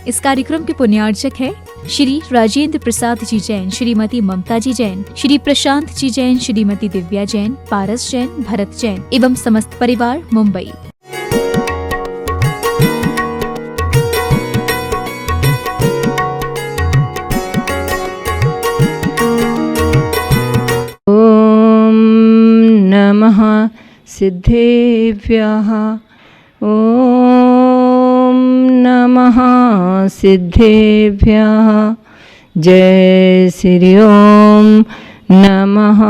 इस कार्यक्रम के पुण्यार्चक है श्री राजेंद्र प्रसाद जी जैन, श्रीमती ममता जी जैन, श्री प्रशांत जी जैन, श्रीमती दिव्या जैन, पारस जैन, भरत जैन एवं समस्त परिवार मुंबई। ओम नमः सिद्धेभ्यः। ओम नमः सिद्धेभ्यः। जय श्री ओम नमः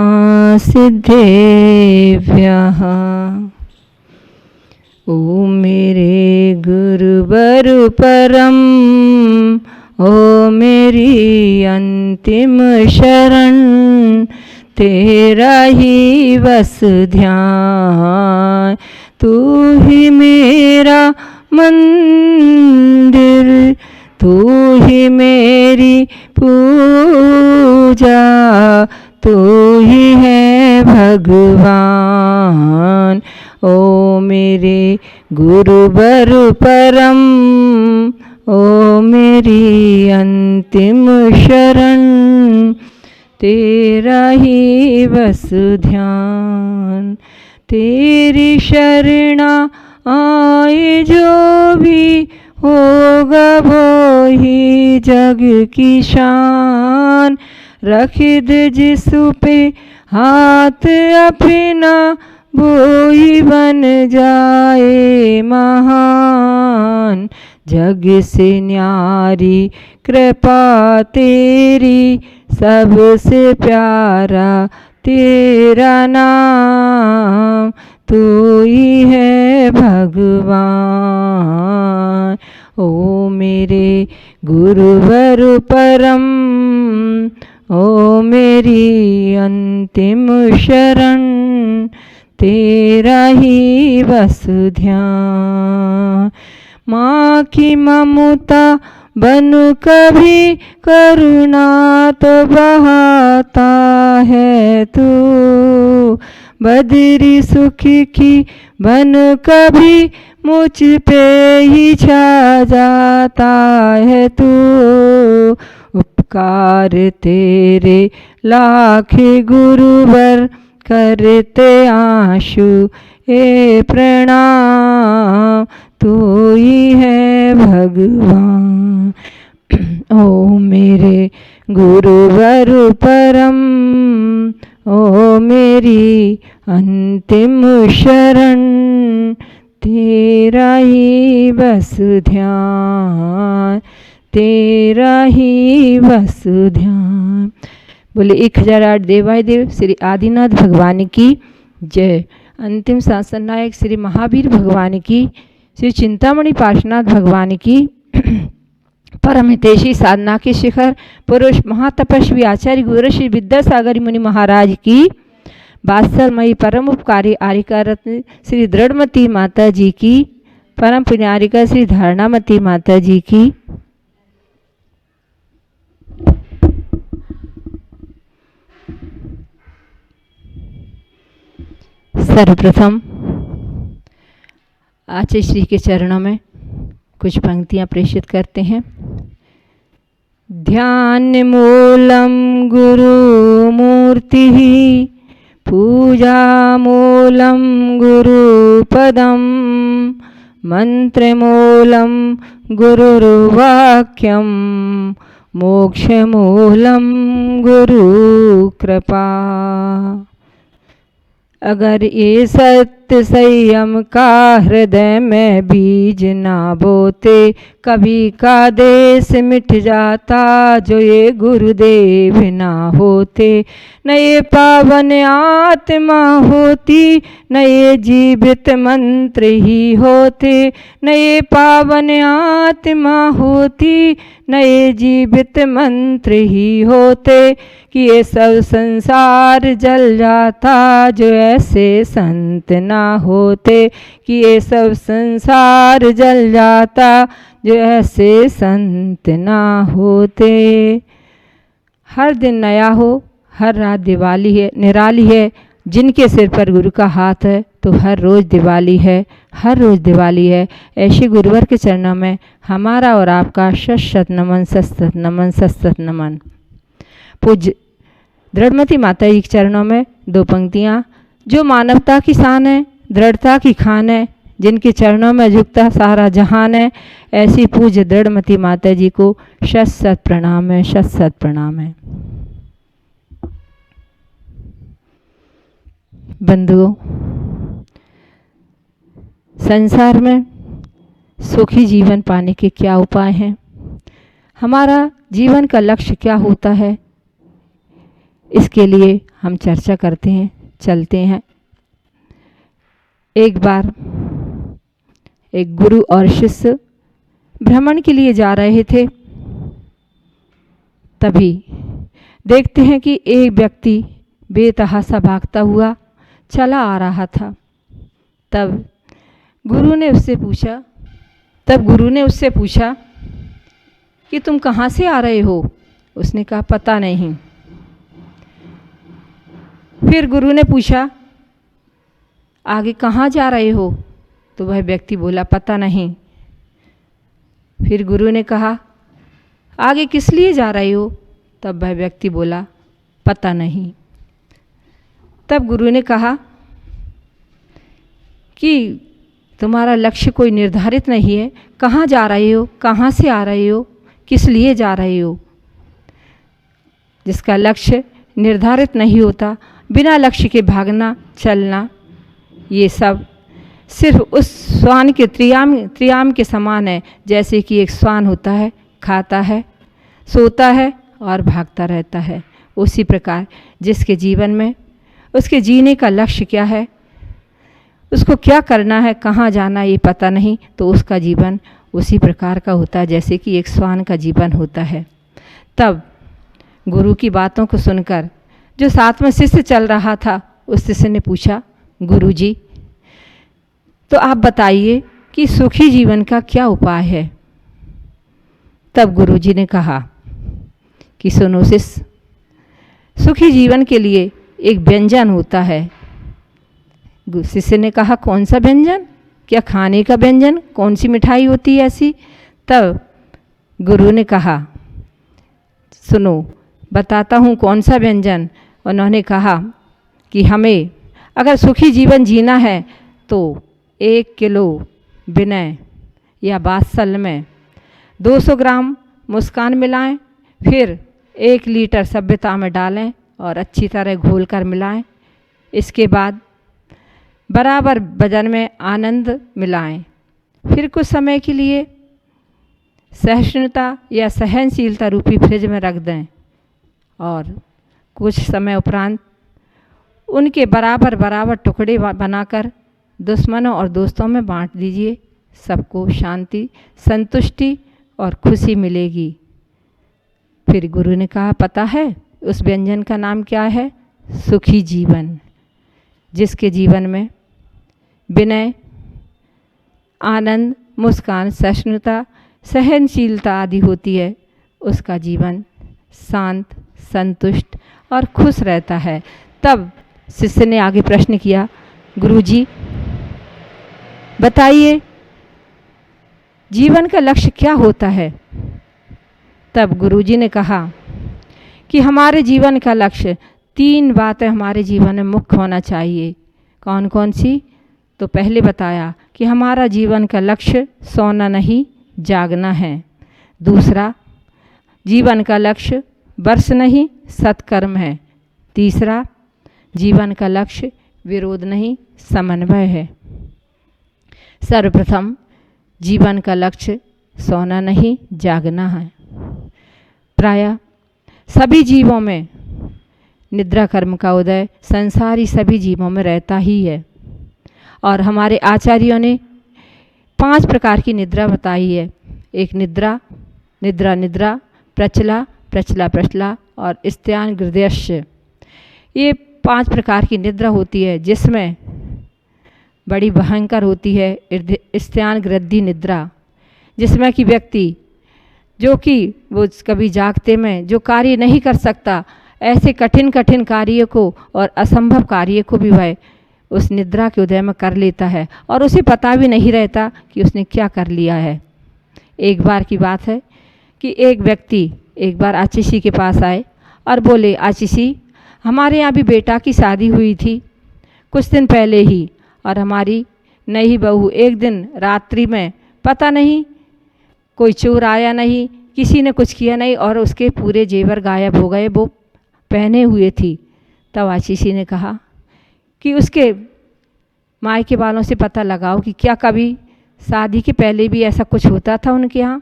सिद्धेभ्यः। ओ मेरे गुरुवर परम, ओ मेरी अंतिम शरण, तेरा ही बस ध्यान। तू ही मेरा मंदिर, तू ही मेरी पूजा, तू ही है भगवान। ओ मेरे गुरुवर परम, ओ मेरी अंतिम शरण, तेरा ही बस ध्यान। तेरी शरणा आए जो भी, होगा वो ही जग की शान। रख दे जिस पे हाथ अपना, वो ही बन जाए महान। जग से न्यारी कृपा तेरी, सबसे प्यारा तेरा नाम। तू ही है भगवान। ओ मेरे गुरुवर परम, ओ मेरी अंतिम शरण, तेरा ही बस ध्यान। माँ की ममता बन कभी, करुणा तो बहाता है तू। बद्री सुख की बन कभी, मुझ पे ही छा जाता है तू। उपकार तेरे लाख गुरुवर, करते आंसू ए प्रणाम। तू ही है भगवान। ओ मेरे गुरुवर परम, ओ मेरी अंतिम शरण, तेरा ही बस ध्यान, तेरा ही बस ध्यान। बोले 1008 देवाधिदेव श्री आदिनाथ भगवान की जय। अंतिम शासन नायक श्री महावीर भगवान की, श्री चिंतामणि पार्श्वनाथ भगवान की, परम हितैषी साधना के शिखर पुरुष महातपस्वी आचार्य गुरु श्री विद्यासागर मुनि महाराज की, वात्सलमयी परम उपकारी आरिका रत्न श्री दृढ़मती माता जी की, परम पुण्यारिका श्री धारणामती माता जी की। सर्वप्रथम आचार्य श्री के चरणों में कुछ पंक्तियां प्रेषित करते हैं। ध्यान मूलम गुरु मूर्ति, पूजा मूलम गुरु पदम, मंत्र मूलम गुरुर्वाक्यम, मोक्ष मूलम गुरु कृपा। अगर ये सत्य संयम का हृदय में बीज ना बोते, कभी का देश मिट जाता जो ये गुरुदेव ना होते। न ये पावन आत्मा होती, न ये जीवित मंत्र ही होते। न ये पावन आत्मा होती, न ये जीवित मंत्र ही होते। कि ये सब संसार जल जाता जो ऐसे संत ना होते। कि ये सब संसार जल जाता जो ऐसे संत ना होते। हर दिन नया हो, हर रात दिवाली है, निराली है। जिनके सिर पर गुरु का हाथ है तो हर रोज़ दिवाली है, हर रोज़ दिवाली है। ऐसे गुरुवर के चरणों में हमारा और आपका शत शत नमन, शत शत नमन, शत शत नमन। पूज्य दृढ़मती माता जी के चरणों में 2 पंक्तियाँ। जो मानवता की शान है, दृढ़ता की खान है, जिनके चरणों में झुकता सारा जहान है, ऐसी पूज्य दृढ़मती माता जी को शत शत प्रणाम है, शत शत प्रणाम है। बंधुओं, संसार में सुखी जीवन पाने के क्या उपाय हैं? हमारा जीवन का लक्ष्य क्या होता है? इसके लिए हम चर्चा करते हैं, चलते हैं। एक बार एक गुरु और शिष्य भ्रमण के लिए जा रहे थे। तभी देखते हैं कि एक व्यक्ति बेतहासा भागता हुआ चला आ रहा था। तब गुरु ने उससे पूछा कि तुम कहाँ से आ रहे हो? उसने कहा पता नहीं। फिर गुरु ने पूछा आगे कहाँ जा रहे हो? तो वह व्यक्ति बोला पता नहीं। फिर गुरु ने कहा आगे किस लिए जा रहे हो? तब वह व्यक्ति बोला पता नहीं। तब गुरु ने कहा कि तुम्हारा लक्ष्य कोई निर्धारित नहीं है, कहाँ जा रहे हो, कहाँ से आ रहे हो, किस लिए जा रहे हो? जिसका लक्ष्य निर्धारित नहीं होता, बिना लक्ष्य के भागना चलना, ये सब सिर्फ उस श्वान के त्रियाम के समान है। जैसे कि एक श्वान होता है, खाता है, सोता है और भागता रहता है। उसी प्रकार जिसके जीवन में उसके जीने का लक्ष्य क्या है, उसको क्या करना है, कहाँ जाना ये पता नहीं, तो उसका जीवन उसी प्रकार का होता है जैसे कि एक श्वान का जीवन होता है। तब गुरु की बातों को सुनकर जो साथ में शिष्य चल रहा था, उस शिष्य ने पूछा गुरु जी, तो आप बताइए कि सुखी जीवन का क्या उपाय है? तब गुरु जी ने कहा कि सुनो शिष्य, सुखी जीवन के लिए एक व्यंजन होता है। शिष्य ने कहा कौन सा व्यंजन? क्या खाने का व्यंजन? कौन सी मिठाई होती है ऐसी? तब गुरु ने कहा सुनो बताता हूँ कौन सा व्यंजन। उन्होंने कहा कि हमें अगर सुखी जीवन जीना है तो 1 किलो विनय या वात्सल्य में 200 ग्राम मुस्कान मिलाएं, फिर 1 लीटर सभ्यता में डालें और अच्छी तरह घोल कर मिलाएं। इसके बाद बराबर वजन में आनंद मिलाएं। फिर कुछ समय के लिए सहिष्णुता या सहनशीलता रूपी फ्रिज में रख दें और कुछ समय उपरांत उनके बराबर बराबर टुकड़े बनाकर दुश्मनों और दोस्तों में बांट दीजिए। सबको शांति, संतुष्टि और खुशी मिलेगी। फिर गुरु ने कहा पता है उस व्यंजन का नाम क्या है? सुखी जीवन। जिसके जीवन में विनय, आनंद, मुस्कान, सहिष्णुता, सहनशीलता आदि होती है, उसका जीवन शांत, संतुष्ट और खुश रहता है। तब शिष्य ने आगे प्रश्न किया गुरुजी बताइए जीवन का लक्ष्य क्या होता है? तब गुरुजी ने कहा कि हमारे जीवन का लक्ष्य 3 बातें हमारे जीवन में मुख्य होना चाहिए। कौन कौन सी? तो पहले बताया कि हमारा जीवन का लक्ष्य सोना नहीं जागना है। दूसरा, जीवन का लक्ष्य वर्ष नहीं सत्कर्म है। तीसरा, जीवन का लक्ष्य विरोध नहीं समन्वय है। सर्वप्रथम जीवन का लक्ष्य सोना नहीं जागना है। प्रायः सभी जीवों में निद्रा कर्म का उदय संसारी सभी जीवों में रहता ही है और हमारे आचार्यों ने 5 प्रकार की निद्रा बताई है। एक निद्रा, निद्रा निद्रा, प्रचला, प्रचला प्रचला और स्त्यान गृदयश्य। ये 5 प्रकार की निद्रा होती है जिसमें बड़ी भयंकर होती है स्त्यान गृद्धि निद्रा, जिसमें कि व्यक्ति जो कि वो कभी जागते में जो कार्य नहीं कर सकता, ऐसे कठिन कठिन कार्य को और असंभव कार्य को भी वह उस निद्रा के उदय में कर लेता है और उसे पता भी नहीं रहता कि उसने क्या कर लिया है। एक बार की बात है कि एक व्यक्ति एक बार आशीषी के पास आए और बोले, आशीषी, हमारे यहाँ भी बेटा की शादी हुई थी कुछ दिन पहले ही, और हमारी नई बहू एक दिन रात्रि में पता नहीं कोई चोर आया नहीं, किसी ने कुछ किया नहीं और उसके पूरे जेवर गायब हो गए, वो पहने हुए थी। तब आशीषी ने कहा कि उसके मायके वालों से पता लगाओ कि क्या कभी शादी के पहले भी ऐसा कुछ होता था उनके यहाँ।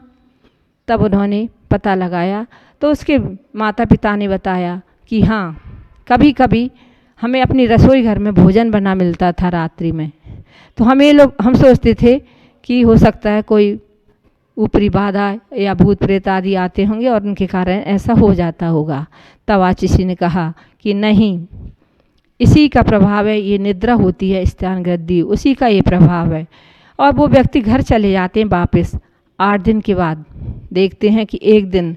तब उन्होंने पता लगाया तो उसके माता पिता ने बताया कि हाँ, कभी कभी हमें अपनी रसोई घर में भोजन बना मिलता था रात्रि में। तो हम सोचते थे कि हो सकता है कोई ऊपरी बाधा या भूत प्रेत आदि आते होंगे और उनके कारण ऐसा हो जाता होगा। तब आशीषी ने कहा कि नहीं, इसी का प्रभाव है, ये निद्रा होती है स्थान गद्दी, उसी का ये प्रभाव है। और वो व्यक्ति घर चले जाते हैं वापस। 8 दिन के बाद देखते हैं कि एक दिन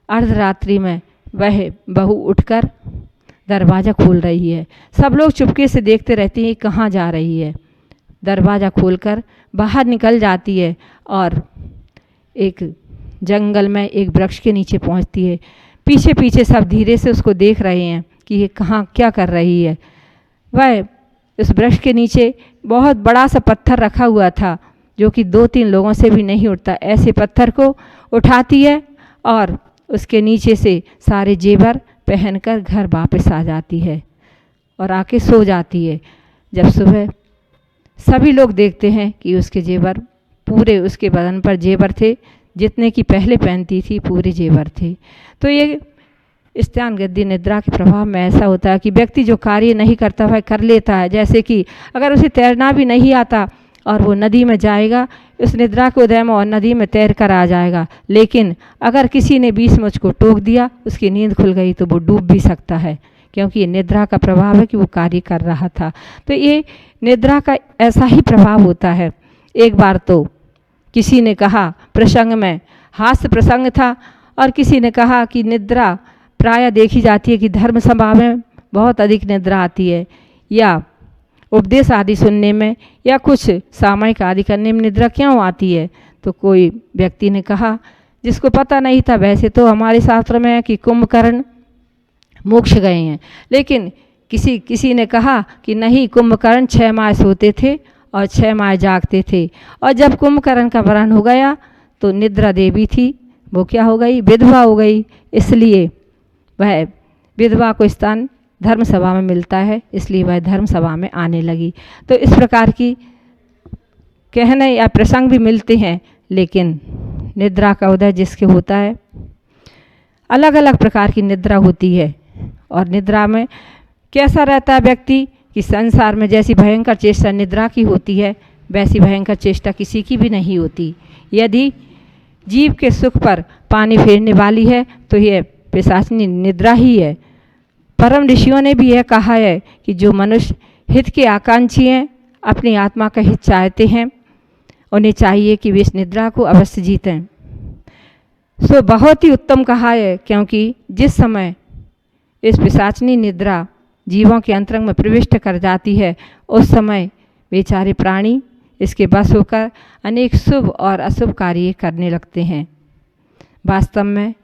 अर्धरात्रि में वह बहू उठकर दरवाज़ा खोल रही है। सब लोग चुपके से देखते रहते हैं कहाँ जा रही है। दरवाज़ा खोलकर बाहर निकल जाती है और एक जंगल में एक वृक्ष के नीचे पहुंचती है। पीछे पीछे सब धीरे से उसको देख रहे हैं कि ये कहाँ क्या कर रही है। वह उस वृक्ष के नीचे बहुत बड़ा सा पत्थर रखा हुआ था जो कि 2-3 लोगों से भी नहीं उठता। ऐसे पत्थर को उठाती है और उसके नीचे से सारे जेवर पहनकर घर वापस आ जाती है और आके सो जाती है। जब सुबह सभी लोग देखते हैं कि उसके जेवर पूरे, उसके बदन पर जेवर थे जितने की पहले पहनती थी, पूरे जेवर थे। तो ये स्थान गद्दी निद्रा के प्रभाव में ऐसा होता है कि व्यक्ति जो कार्य नहीं करता वह कर लेता है। जैसे कि अगर उसे तैरना भी नहीं आता और वो नदी में जाएगा, उस निद्रा के उदय में और नदी में तैर कर आ जाएगा, लेकिन अगर किसी ने बीच में उसको टोक दिया, उसकी नींद खुल गई तो वो डूब भी सकता है, क्योंकि ये निद्रा का प्रभाव है कि वो कार्य कर रहा था। तो ये निद्रा का ऐसा ही प्रभाव होता है। एक बार तो किसी ने कहा, प्रसंग में हास्य प्रसंग था, और किसी ने कहा कि निद्रा प्रायः देखी जाती है कि धर्म सभा में बहुत अधिक निद्रा आती है, या उपदेश आदि सुनने में, या कुछ सामयिक आदि करने में निद्रा क्यों आती है। तो कोई व्यक्ति ने कहा, जिसको पता नहीं था, वैसे तो हमारे शास्त्र में है कि कुंभकर्ण मोक्ष गए हैं, लेकिन किसी ने कहा कि नहीं, कुंभकर्ण 6 माह सोते थे और 6 माह जागते थे, और जब कुंभकर्ण का वरण हो गया तो निद्रा देवी थी, वो क्या हो गई, विधवा हो गई। इसलिए वह विधवा को स्थान धर्म सभा में मिलता है, इसलिए वह धर्म सभा में आने लगी। तो इस प्रकार की कहने या प्रसंग भी मिलते हैं, लेकिन निद्रा का उदय जिसके होता है, अलग अलग प्रकार की निद्रा होती है। और निद्रा में कैसा रहता है व्यक्ति कि संसार में जैसी भयंकर चेष्टा निद्रा की होती है, वैसी भयंकर चेष्टा किसी की भी नहीं होती। यदि जीव के सुख पर पानी फेरने वाली है तो यह पिशाचिनी निद्रा ही है। परम ऋषियों ने भी यह कहा है कि जो मनुष्य हित के आकांक्षी हैं, अपनी आत्मा का हित चाहते हैं, उन्हें चाहिए कि वे इस निद्रा को अवश्य जीतें। सो बहुत ही उत्तम कहा है, क्योंकि जिस समय इस पिशाचिनी निद्रा जीवों के अंतरंग में प्रविष्ट कर जाती है, उस समय बेचारे प्राणी इसके बस होकर अनेक शुभ और अशुभ कार्य करने लगते हैं। वास्तव में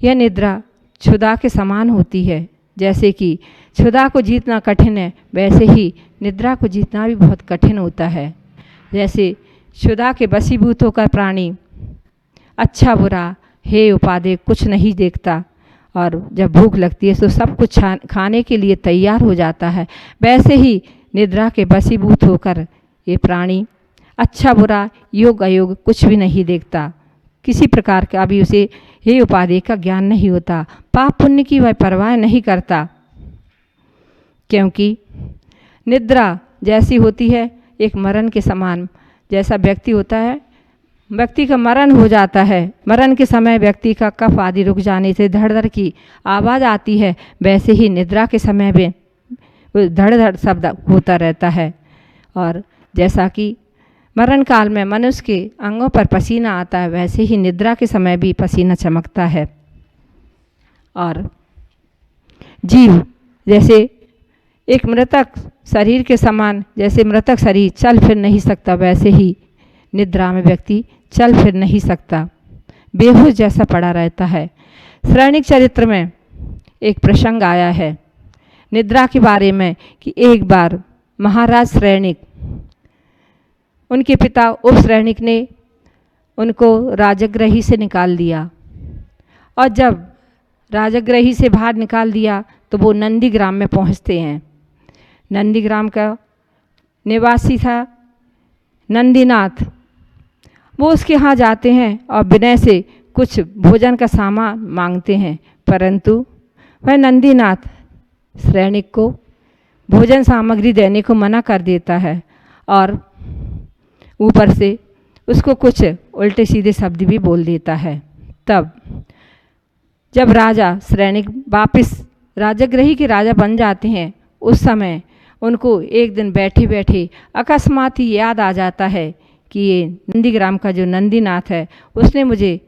यह निद्रा क्षुधा के समान होती है। जैसे कि क्षुधा को जीतना कठिन है, वैसे ही निद्रा को जीतना भी बहुत कठिन होता है। जैसे क्षुधा के वशीभूत होकर प्राणी अच्छा बुरा हे उपादेय कुछ नहीं देखता, और जब भूख लगती है तो सब कुछ खाने के लिए तैयार हो जाता है, वैसे ही निद्रा के वशीभूत होकर ये प्राणी अच्छा बुरा योग अयोग कुछ भी नहीं देखता। किसी प्रकार का भी उसे हे उपादेय का ज्ञान नहीं होता। पाप पुण्य की वह परवाह नहीं करता, क्योंकि निद्रा जैसी होती है एक मरण के समान। जैसा व्यक्ति होता है, व्यक्ति का मरण हो जाता है, मरण के समय व्यक्ति का कफ आदि रुक जाने से धड़ धड़ की आवाज़ आती है, वैसे ही निद्रा के समय में धड़ धड़ शब्द होता रहता है। और जैसा कि मरण काल में मनुष्य के अंगों पर पसीना आता है, वैसे ही निद्रा के समय भी पसीना चमकता है। और जीव जैसे एक मृतक शरीर के समान, जैसे मृतक शरीर चल फिर नहीं सकता, वैसे ही निद्रा में व्यक्ति चल फिर नहीं सकता, बेहोश जैसा पड़ा रहता है। श्रैणिक चरित्र में एक प्रसंग आया है निद्रा के बारे में कि एक बार महाराज श्रैणिक, उनके पिता उपश्रैणिक ने उनको राजगृही से निकाल दिया, और जब राजगृही से बाहर निकाल दिया तो वो नंदीग्राम में पहुंचते हैं। नंदीग्राम का निवासी था नंदीनाथ। वो उसके यहाँ जाते हैं और विनय से कुछ भोजन का सामान मांगते हैं, परंतु वह नंदीनाथ श्रैणिक को भोजन सामग्री देने को मना कर देता है और ऊपर से उसको कुछ उल्टे सीधे शब्द भी बोल देता है। तब जब राजा श्रैणिक वापस राजगृही के राजा बन जाते हैं, उस समय उनको एक दिन बैठे बैठे अकस्मात ही याद आ जाता है कि ये नंदीग्राम का जो नंदीनाथ है उसने मुझे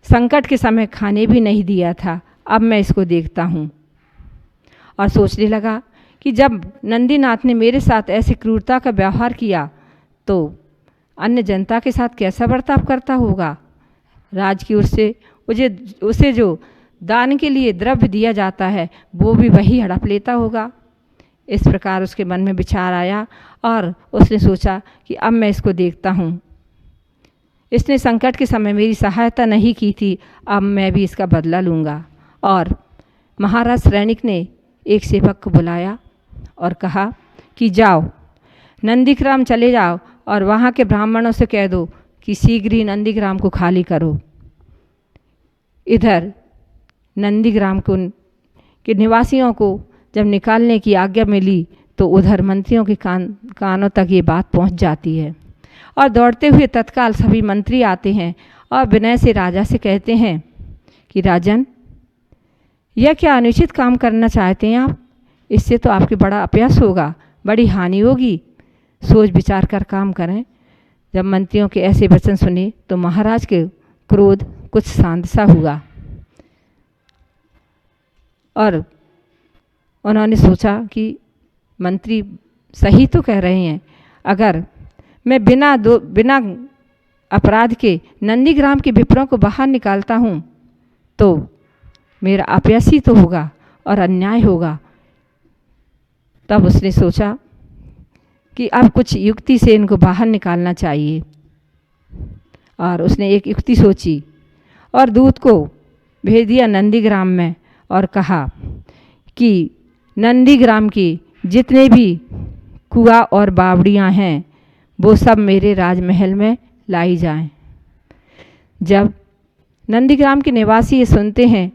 संकट के समय खाने भी नहीं दिया था, अब मैं इसको देखता हूँ। और सोचने लगा कि जब नंदीनाथ ने मेरे साथ ऐसे क्रूरता का व्यवहार किया तो अन्य जनता के साथ कैसा बर्ताव करता होगा। राज की ओर से उसे जो दान के लिए द्रव्य दिया जाता है वो भी वही हड़प लेता होगा। इस प्रकार उसके मन में विचार आया और उसने सोचा कि अब मैं इसको देखता हूँ, इसने संकट के समय मेरी सहायता नहीं की थी, अब मैं भी इसका बदला लूँगा। और महाराज श्रैणिक ने एक सेवक को बुलाया और कहा कि जाओ नंदीग्राम चले जाओ और वहाँ के ब्राह्मणों से कह दो कि शीघ्र ही नंदीग्राम को खाली करो। इधर नंदीग्राम के निवासियों को जब निकालने की आज्ञा मिली तो उधर मंत्रियों के कानों तक ये बात पहुंच जाती है और दौड़ते हुए तत्काल सभी मंत्री आते हैं और विनय से राजा से कहते हैं कि राजन, यह क्या अनुचित काम करना चाहते हैं आप? इससे तो आपके बड़ा अपयश होगा, बड़ी हानि होगी, सोच विचार कर काम करें। जब मंत्रियों के ऐसे वचन सुने तो महाराज के क्रोध कुछ शांत सा हुआ और उन्होंने सोचा कि मंत्री सही तो कह रहे हैं, अगर मैं बिना अपराध के नंदीग्राम के विप्रों को बाहर निकालता हूँ तो मेरा अपयश ही तो होगा और अन्याय होगा। तब उसने सोचा कि अब कुछ युक्ति से इनको बाहर निकालना चाहिए और उसने एक युक्ति सोची और दूत को भेज दिया नंदीग्राम में और कहा कि नंदीग्राम के जितने भी कुआं और बावड़ियाँ हैं वो सब मेरे राजमहल में लाई जाएं। जब नंदीग्राम के निवासी ये सुनते हैं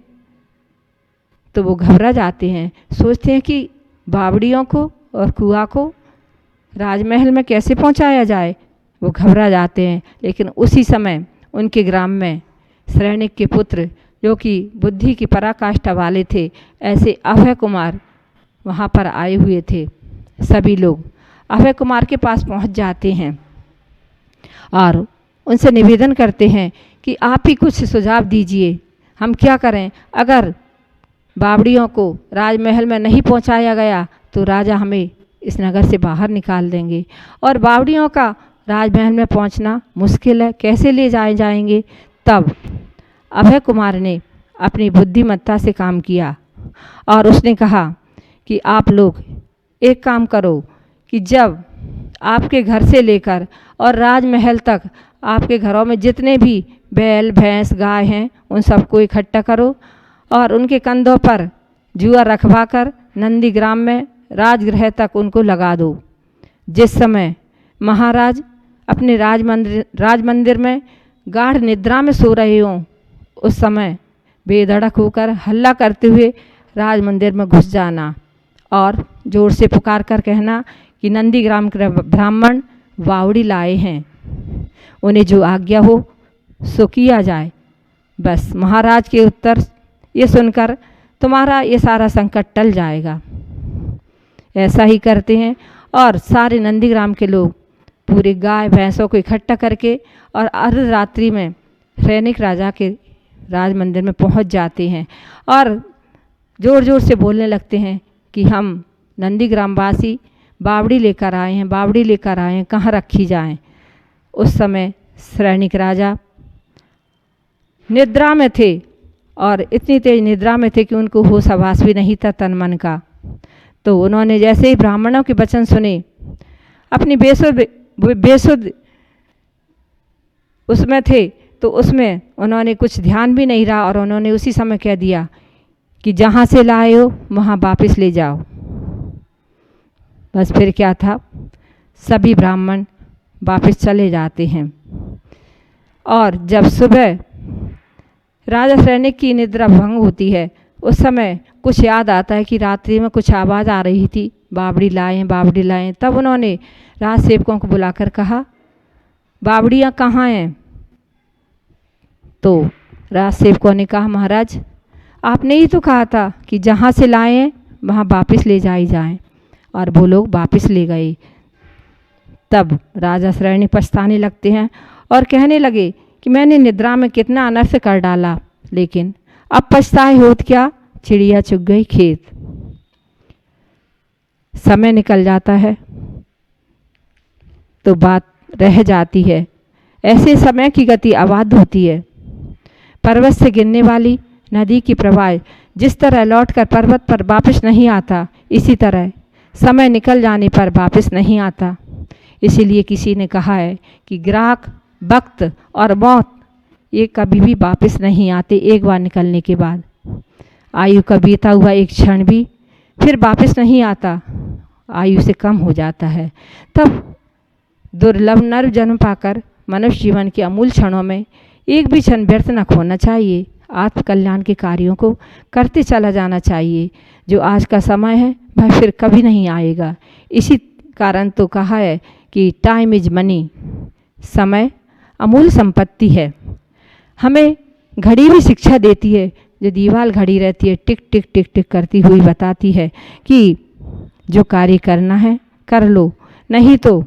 तो वो घबरा जाते हैं, सोचते हैं कि बावड़ियों को और कुआं को राजमहल में कैसे पहुंचाया जाए। वो घबरा जाते हैं, लेकिन उसी समय उनके ग्राम में श्रैणिक के पुत्र जो कि बुद्धि की पराकाष्ठा वाले थे, ऐसे अभय कुमार वहाँ पर आए हुए थे। सभी लोग अभय कुमार के पास पहुँच जाते हैं और उनसे निवेदन करते हैं कि आप ही कुछ सुझाव दीजिए, हम क्या करें। अगर बावड़ियों को राजमहल में नहीं पहुँचाया गया तो राजा हमें इस नगर से बाहर निकाल देंगे और बावड़ियों का राजमहल में पहुंचना मुश्किल है, कैसे ले जाएंगे। तब अभय कुमार ने अपनी बुद्धिमत्ता से काम किया और उसने कहा कि आप लोग एक काम करो कि जब आपके घर से लेकर और राजमहल तक आपके घरों में जितने भी बैल भैंस गाय हैं उन सबको इकट्ठा करो और उनके कंधों पर जुआ रखवा कर नंदीग्राम में राजगृह तक उनको लगा दो। जिस समय महाराज अपने राजमंदिर में गाढ़ निद्रा में सो रहे हों, उस समय बेधड़क होकर हल्ला करते हुए राजमंदिर में घुस जाना और जोर से पुकार कर कहना कि नंदीग्राम के ब्राह्मण बावड़ी लाए हैं, उन्हें जो आज्ञा हो सो किया जाए। बस महाराज के उत्तर ये सुनकर तुम्हारा ये सारा संकट टल जाएगा। ऐसा ही करते हैं और सारे नंदीग्राम के लोग पूरे गाय भैंसों को इकट्ठा करके और अर्धरात्रि में श्रैणिक राजा के राजमंदिर में पहुंच जाते हैं और ज़ोर ज़ोर से बोलने लगते हैं कि हम नंदीग्रामवासी बावड़ी लेकर आए हैं, बावड़ी लेकर आए हैं, कहाँ रखी जाएं। उस समय सैनिक राजा निद्रा में थे और इतनी तेज निद्रा में थे कि उनको होश आभास भी नहीं था तन मन का। तो उन्होंने जैसे ही ब्राह्मणों के वचन सुने, अपनी बेसुध उसमें थे, तो उसमें उन्होंने कुछ ध्यान भी नहीं रहा और उन्होंने उसी समय कह दिया कि जहाँ से लाए हो वहाँ वापस ले जाओ। बस फिर क्या था, सभी ब्राह्मण वापस चले जाते हैं। और जब सुबह राजा सैनिक की निद्रा भंग होती है, उस समय कुछ याद आता है कि रात्रि में कुछ आवाज़ आ रही थी, बावड़ी लाएं, बावड़ी लाएं। तब उन्होंने राज सेवकों को बुलाकर कहा, बावड़ियाँ कहाँ हैं? तो राज सेवकों ने कहा, महाराज आपने ही तो कहा था कि जहाँ से लाए हैं वहाँ वापस ले जाई जाएं। और वो लोग वापस ले गए। तब राजा श्रेणी पछताने लगते हैं और कहने लगे कि मैंने निद्रा में कितना अनर्थ कर डाला, लेकिन अब पछताए होत क्या, चिड़िया चुग गई खेत। समय निकल जाता है तो बात रह जाती है। ऐसे समय की गति अबाध होती है। पर्वत से गिरने वाली नदी की प्रवाह जिस तरह लौटकर पर्वत पर वापस नहीं आता, इसी तरह समय निकल जाने पर वापस नहीं आता। इसीलिए किसी ने कहा है कि ग्राहक, वक्त और मौत ये कभी भी वापस नहीं आते एक बार निकलने के बाद। आयु का बीता हुआ एक क्षण भी फिर वापस नहीं आता, आयु से कम हो जाता है। तब दुर्लभ नर जन्म पाकर मनुष्य जीवन के अमूल क्षणों में एक भी क्षण व्यर्थ न खोना चाहिए। आत्मकल्याण के कार्यों को करते चला जाना चाहिए। जो आज का समय है वह फिर कभी नहीं आएगा। इसी कारण तो कहा है कि टाइम इज मनी, समय अमूल संपत्ति है। हमें घड़ी भी शिक्षा देती है, जो दीवाल घड़ी रहती है टिक टिक टिक टिक करती हुई बताती है कि जो कार्य करना है कर लो, नहीं तो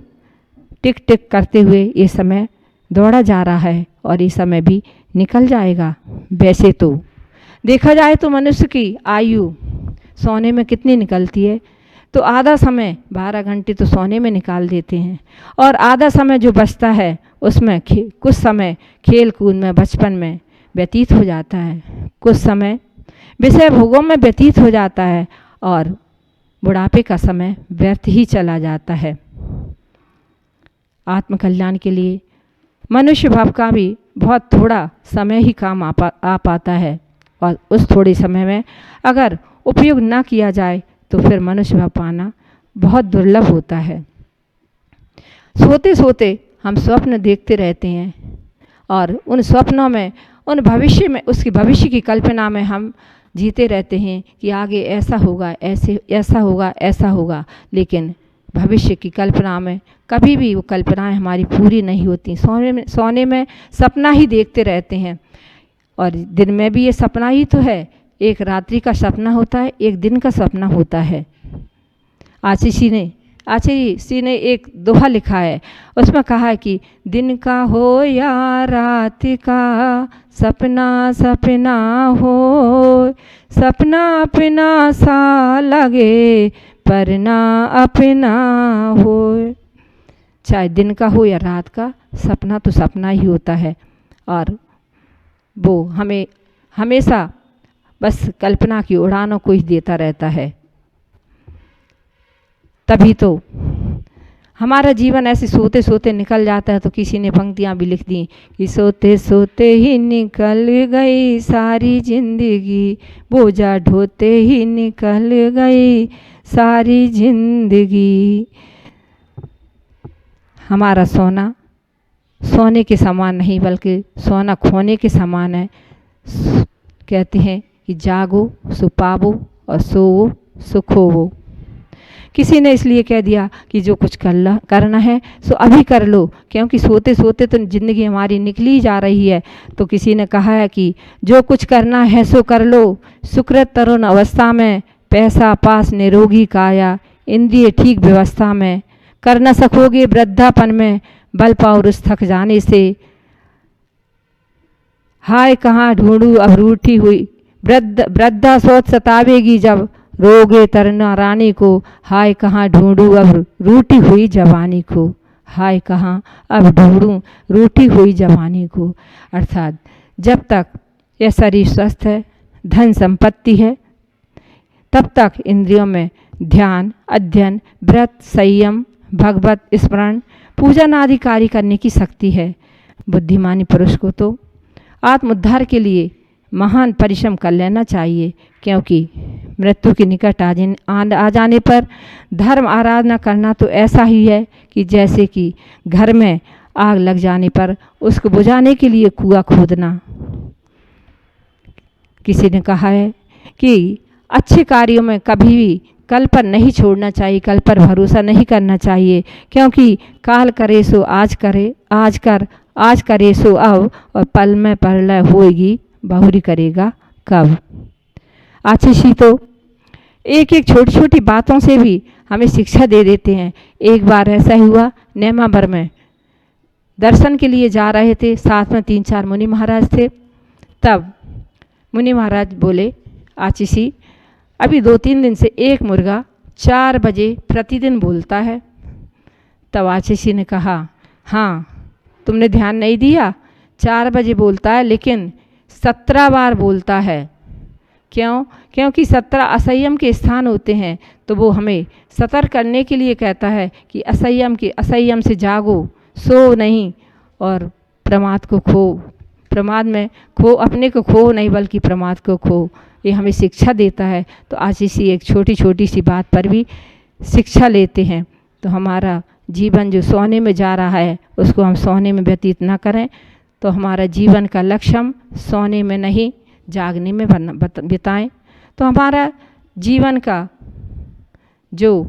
टिक टिक करते हुए ये समय दौड़ा जा रहा है और ये समय भी निकल जाएगा। वैसे तो देखा जाए तो मनुष्य की आयु सोने में कितनी निकलती है, तो आधा समय 12 घंटे तो सोने में निकाल देते हैं और आधा समय जो बचता है उसमें कुछ समय खेल कूद में, बचपन में व्यतीत हो जाता है, कुछ समय विषय भोगों में व्यतीत हो जाता है और बुढ़ापे का समय व्यर्थ ही चला जाता है। आत्मकल्याण के लिए मनुष्य भाव का भी बहुत थोड़ा समय ही काम आ पाता है और उस थोड़े समय में अगर उपयोग ना किया जाए तो फिर मनुष्य भाव पाना बहुत दुर्लभ होता है। सोते सोते हम स्वप्न देखते रहते हैं और उन स्वप्नों में, उन भविष्य में, उसकी भविष्य की कल्पना में हम जीते रहते हैं कि आगे ऐसा होगा, ऐसा होगा, ऐसा होगा, लेकिन भविष्य की कल्पना में कभी भी वो कल्पनाएं हमारी पूरी नहीं होती। सोने में सपना ही देखते रहते हैं और दिन में भी ये सपना ही तो है। एक रात्रि का सपना होता है, एक दिन का सपना होता है। आचार्य जी ने एक दोहा लिखा है, उसमें कहा है कि दिन का हो या रात का सपना सपना हो, सपना अपना सा लगे पर ना अपना हो। चाहे दिन का हो या रात का, सपना तो सपना ही होता है और वो हमें हमेशा बस कल्पना की उड़ानों को ही देता रहता है। तभी तो हमारा जीवन ऐसे सोते सोते निकल जाता है। तो किसी ने पंक्तियाँ भी लिख दी कि सोते सोते ही निकल गई सारी जिंदगी, बोझा ढोते ही निकल गई सारी जिंदगी। हमारा सोना सोने के समान नहीं बल्कि सोना खोने के समान है। कहते हैं कि जागो सो पावो और सोवो सो खोवो। किसी ने इसलिए कह दिया कि जो कुछ करना है सो अभी कर लो, क्योंकि सोते सोते तो ज़िंदगी हमारी निकली जा रही है। तो किसी ने कहा है कि जो कुछ करना है सो कर लो, सुकृत तरुण अवस्था में, पैसा पास निरोगी काया, इंद्रिय ठीक व्यवस्था में, कर न सकोगे वृद्धापन में, बल पाओ रुस थक जाने से, हाय कहाँ ढूंढूं अब रूठी हुई, वृद्धा सोच सतावेगी जब, रोगे तरना रानी को, हाय कहाँ ढूंढूं अब रूठी हुई जवानी को। हाय कहाँ अब ढूंढूं रूठी हुई जवानी को। अर्थात जब तक यह शरीर स्वस्थ है, धन संपत्ति है, तब तक इंद्रियों में ध्यान, अध्ययन, व्रत, संयम, भगवत स्मरण, पूजन आदि कार्य करने की शक्ति है। बुद्धिमानी पुरुष को तो आत्मोद्धार के लिए महान परिश्रम कर लेना चाहिए, क्योंकि मृत्यु के निकट आ जाने पर धर्म आराधना करना तो ऐसा ही है कि जैसे कि घर में आग लग जाने पर उसको बुझाने के लिए कुआं खोदना। किसी ने कहा है कि अच्छे कार्यों में कभी भी कल पर नहीं छोड़ना चाहिए, कल पर भरोसा नहीं करना चाहिए, क्योंकि काल करे सो आज करे, आज करे सो अब, और पल में परलय होएगी, बहुरी करेगा कब। आशीषी तो एक एक छोटी छोटी बातों से भी हमें शिक्षा दे देते हैं। एक बार ऐसा हुआ, नेमावर में दर्शन के लिए जा रहे थे, साथ में 3-4 मुनि महाराज थे। तब मुनि महाराज बोले, आशीषी अभी 2-3 दिन से एक मुर्गा 4 बजे प्रतिदिन बोलता है। तब आशीषी ने कहा, हाँ तुमने ध्यान नहीं दिया, 4 बजे बोलता है लेकिन 17 बार बोलता है। क्यों? क्योंकि 17 असंयम के स्थान होते हैं, तो वो हमें सतर्क करने के लिए कहता है कि असंयम से जागो, सो नहीं और प्रमाद में खो, अपने को खो नहीं बल्कि प्रमाद को खो। ये हमें शिक्षा देता है। तो आज इसी एक छोटी छोटी सी बात पर भी शिक्षा लेते हैं। तो हमारा जीवन जो सोने में जा रहा है उसको हम सोने में व्यतीत ना करें। तो हमारा जीवन का लक्ष्य हम सोने में नहीं, जागने में बिताएं। तो हमारा जीवन का जो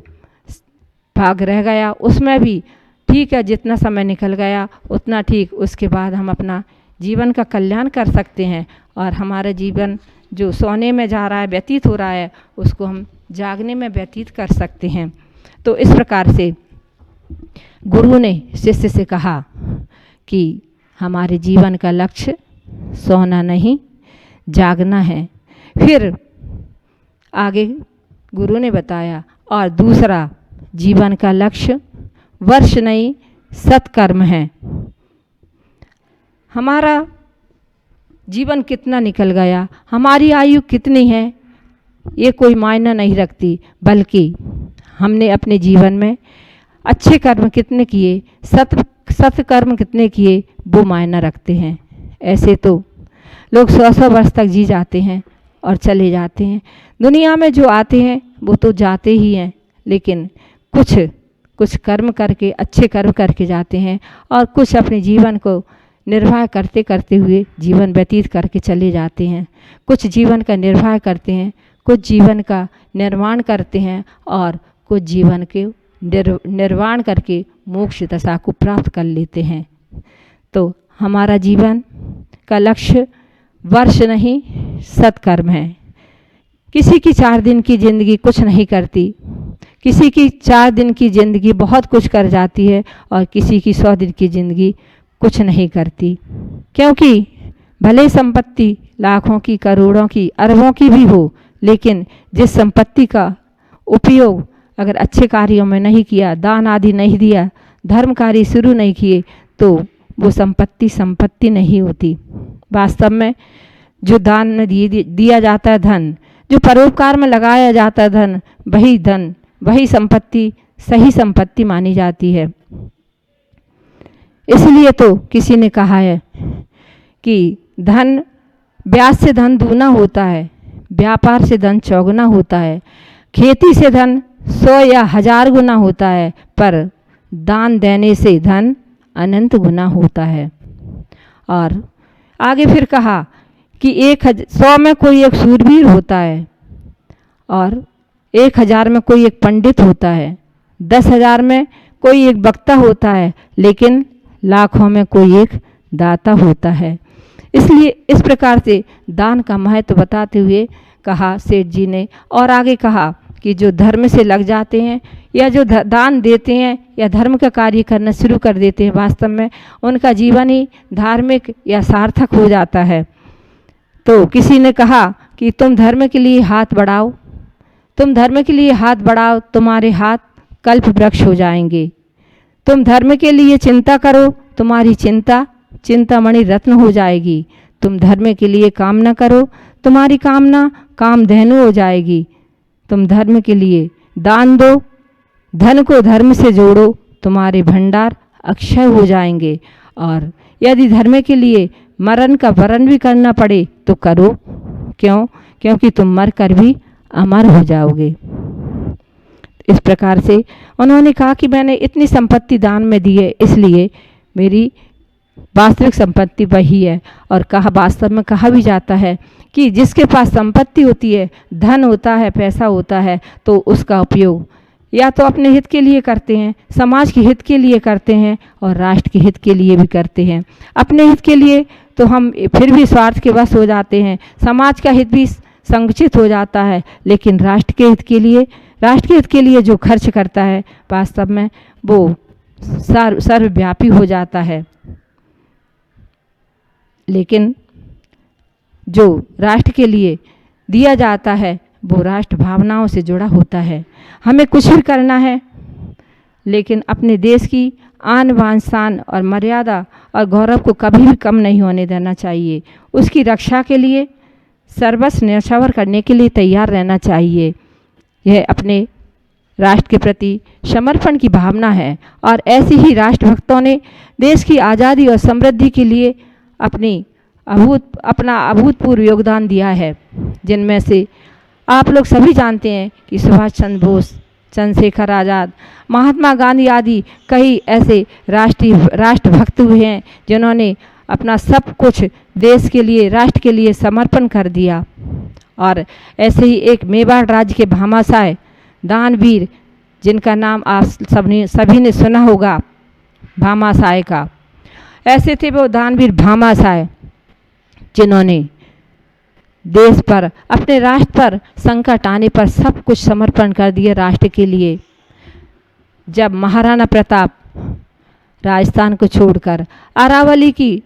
भाग रह गया उसमें भी ठीक है, जितना समय निकल गया उतना ठीक, उसके बाद हम अपना जीवन का कल्याण कर सकते हैं। और हमारा जीवन जो सोने में जा रहा है, व्यतीत हो रहा है, उसको हम जागने में व्यतीत कर सकते हैं। तो इस प्रकार से गुरु ने शिष्य से कहा कि हमारे जीवन का लक्ष्य सोना नहीं, जागना है। फिर आगे गुरु ने बताया, और दूसरा जीवन का लक्ष्य वर्ष नहीं, सत्कर्म है। हमारा जीवन कितना निकल गया, हमारी आयु कितनी है, ये कोई मायना नहीं रखती, बल्कि हमने अपने जीवन में अच्छे कर्म कितने किए, सत्कर्म कितने किए, वो मायना रखते हैं। ऐसे तो लोग 100-100 वर्ष तक जी जाते हैं और चले जाते हैं। दुनिया में जो आते हैं वो तो जाते ही हैं, लेकिन कुछ कर्म करके, अच्छे कर्म करके जाते हैं, और कुछ अपने जीवन को निर्वाह करते करते हुए जीवन व्यतीत करके चले जाते हैं। कुछ जीवन का निर्वाह करते हैं, कुछ जीवन का निर्माण करते हैं, और कुछ जीवन के निर्वाण करके मोक्ष दशा को प्राप्त कर लेते हैं। तो हमारा जीवन का लक्ष्य वर्ष नहीं, सत्कर्म है। किसी की 4 दिन की ज़िंदगी कुछ नहीं करती, किसी की 4 दिन की ज़िंदगी बहुत कुछ कर जाती है, और किसी की 100 दिन की ज़िंदगी कुछ नहीं करती। क्योंकि भले संपत्ति लाखों की, करोड़ों की, अरबों की भी हो, लेकिन जिस संपत्ति का उपयोग अगर अच्छे कार्यों में नहीं किया, दान आदि नहीं दिया, धर्म कार्य शुरू नहीं किए, तो वो संपत्ति नहीं होती। वास्तव में जो दान में दिया जाता है धन, जो परोपकार में लगाया जाता है धन, वही संपत्ति सही संपत्ति मानी जाती है। इसलिए तो किसी ने कहा है कि धन, ब्याज से धन दूना होता है, व्यापार से धन चौगुना होता है, खेती से धन 100 या 1000 गुना होता है, पर दान देने से धन अनंत गुना होता है। और आगे फिर कहा कि 100 में कोई एक सूरवीर होता है, और 1000 में कोई एक पंडित होता है, 10,000 में कोई एक वक्ता होता है, लेकिन लाखों में कोई एक दाता होता है। इसलिए इस प्रकार से दान का महत्व बताते हुए कहा सेठ जी ने। और आगे कहा कि जो धर्म से लग जाते हैं, या जो दान देते हैं, या धर्म का कार्य करना शुरू कर देते हैं, वास्तव में उनका जीवन ही धार्मिक या सार्थक हो जाता है। तो किसी ने कहा कि तुम धर्म के लिए हाथ बढ़ाओ, तुम धर्म के लिए हाथ बढ़ाओ, तुम्हारे हाथ कल्प वृक्ष हो जाएंगे। तुम धर्म के लिए चिंता करो, तुम्हारी चिंता चिंतामणि रत्न हो जाएगी। तुम धर्म के लिए कामना करो, तुम्हारी कामना कामधेनु हो जाएगी। तुम धर्म के लिए दान दो, धन को धर्म से जोड़ो, तुम्हारे भंडार अक्षय हो जाएंगे। और यदि धर्म के लिए मरण का वरण भी करना पड़े तो करो। क्यों? क्योंकि तुम मर कर भी अमर हो जाओगे। इस प्रकार से उन्होंने कहा कि मैंने इतनी संपत्ति दान में दी है, इसलिए मेरी वास्तविक संपत्ति वही है। और कहा, वास्तव में कहा भी जाता है कि जिसके पास संपत्ति होती है, धन होता है, पैसा होता है, तो उसका उपयोग या तो अपने हित के लिए करते हैं, समाज के हित के लिए करते हैं और राष्ट्र के हित के लिए भी करते हैं। अपने हित के लिए तो हम फिर भी स्वार्थ के वश हो जाते हैं, समाज का हित भी संकुचित हो जाता है, लेकिन राष्ट्र के हित के लिए जो खर्च करता है वास्तव में वो सर्वव्यापी हो जाता है। लेकिन जो राष्ट्र के लिए दिया जाता है वो राष्ट्र भावनाओं से जुड़ा होता है। हमें कुछ भी करना है, लेकिन अपने देश की आन बान शान और मर्यादा और गौरव को कभी भी कम नहीं होने देना चाहिए। उसकी रक्षा के लिए सर्वस्व न्यौछावर करने के लिए तैयार रहना चाहिए। यह अपने राष्ट्र के प्रति समर्पण की भावना है। और ऐसे ही राष्ट्रभक्तों ने देश की आज़ादी और समृद्धि के लिए अपना अभूतपूर्व योगदान दिया है, जिनमें से आप लोग सभी जानते हैं कि सुभाष चंद्र बोस, चंद्रशेखर आज़ाद, महात्मा गांधी आदि कई ऐसे राष्ट्रभक्त हुए हैं जिन्होंने अपना सब कुछ देश के लिए, राष्ट्र के लिए समर्पण कर दिया। और ऐसे ही एक मेवाड़ राज्य के भामाशाह दानवीर, जिनका नाम आप सभी ने सुना होगा, भामाशाह का। ऐसे थे वो दानवीर भामाशाह जिन्होंने देश पर, अपने राष्ट्र पर संकट आने पर सब कुछ समर्पण कर दिया राष्ट्र के लिए। जब महाराणा प्रताप राजस्थान को छोड़कर अरावली की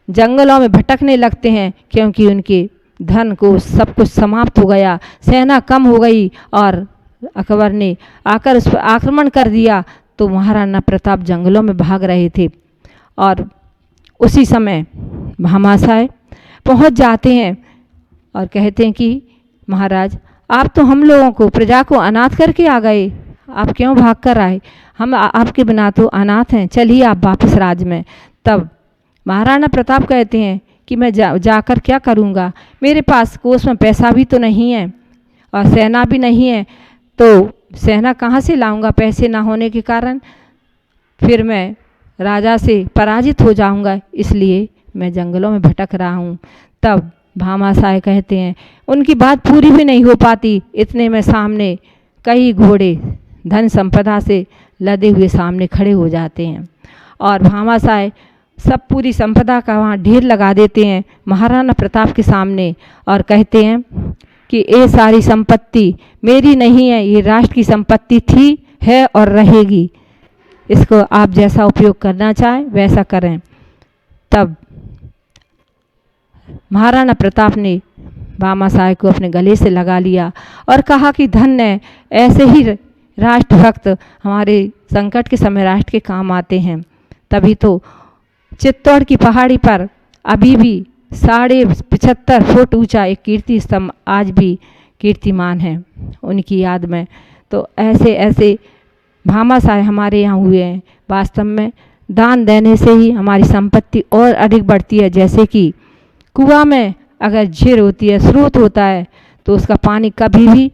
जंगलों में भटकने लगते हैं, क्योंकि उनके धन को सब कुछ समाप्त हो गया, सेना कम हो गई और अकबर ने आकर उस पर आक्रमण कर दिया, तो महाराणा प्रताप जंगलों में भाग रहे थे। और उसी समय भामाशाह पहुंच जाते हैं और कहते हैं कि महाराज, आप तो हम लोगों को, प्रजा को अनाथ करके आ गए, आप क्यों भाग कर आए? हम आपके बिना तो अनाथ हैं, चलिए आप वापस राज में। तब महाराणा प्रताप कहते हैं कि मैं जाकर क्या करूँगा, मेरे पास कोष में पैसा भी तो नहीं है और सेना भी नहीं है, तो सेना कहाँ से लाऊंगा? पैसे ना होने के कारण फिर मैं राजा से पराजित हो जाऊंगा, इसलिए मैं जंगलों में भटक रहा हूँ। तब भामाशाह कहते हैं, उनकी बात पूरी भी नहीं हो पाती, इतने में सामने कई घोड़े धन संपदा से लदे हुए सामने खड़े हो जाते हैं और भामाशाह सब पूरी संपदा का वहाँ ढेर लगा देते हैं महाराणा प्रताप के सामने और कहते हैं कि ये सारी संपत्ति मेरी नहीं है, ये राष्ट्र की संपत्ति थी, है और रहेगी, इसको आप जैसा उपयोग करना चाहें वैसा करें। तब महाराणा प्रताप ने भामाशाह को अपने गले से लगा लिया और कहा कि धन्य ऐसे ही राष्ट्रभक्त हमारे संकट के समय राष्ट्र के काम आते हैं। तभी तो चित्तौड़ की पहाड़ी पर अभी भी 75.5 फुट ऊंचा एक कीर्ति स्तंभ आज भी कीर्तिमान है उनकी याद में। तो ऐसे ऐसे भामाशाह हमारे यहाँ हुए हैं। वास्तव में दान देने से ही हमारी संपत्ति और अधिक बढ़ती है। जैसे कि कुआं में अगर झीर होती है, स्रोत होता है, तो उसका पानी कभी भी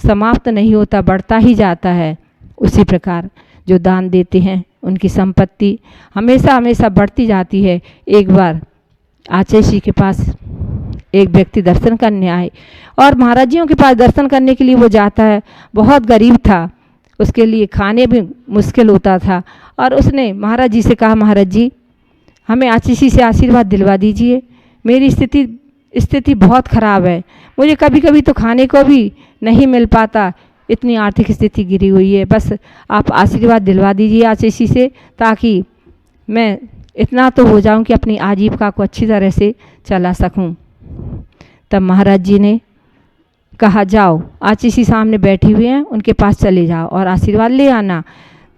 समाप्त नहीं होता, बढ़ता ही जाता है। उसी प्रकार जो दान देते हैं उनकी संपत्ति हमेशा हमेशा बढ़ती जाती है। एक बार आचार्य जी के पास एक व्यक्ति दर्शन करने आए और महाराज जियों के पास दर्शन करने के लिए वो जाता है। बहुत गरीब था, उसके लिए खाने भी मुश्किल होता था और उसने महाराज जी से कहा, महाराज जी हमें आचार्य जी से आशीर्वाद दिलवा दीजिए, मेरी स्थिति बहुत ख़राब है, मुझे कभी कभी तो खाने को भी नहीं मिल पाता, इतनी आर्थिक स्थिति गिरी हुई है, बस आप आशीर्वाद दिलवा दीजिए आचार्य जी से, ताकि मैं इतना तो हो जाऊं कि अपनी आजीविका को अच्छी तरह से चला सकूं। तब महाराज जी ने कहा जाओ आचीसी सामने बैठी हुई हैं, उनके पास चले जाओ और आशीर्वाद ले आना।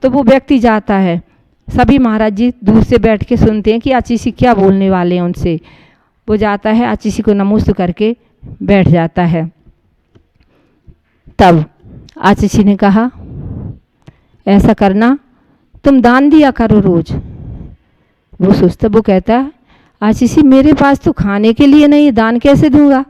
तो वो व्यक्ति जाता है। सभी महाराज जी दूर से बैठ के सुनते हैं कि आचीसी क्या बोलने वाले हैं उनसे। वो जाता है, आचीसी को नमस्ते करके बैठ जाता है। तब आचीसी ने कहा, ऐसा करना, तुम दान दिया करो रोज। वो सोचता, वो कहता है, आचीसी मेरे पास तो खाने के लिए नहीं, दान कैसे दूंगा।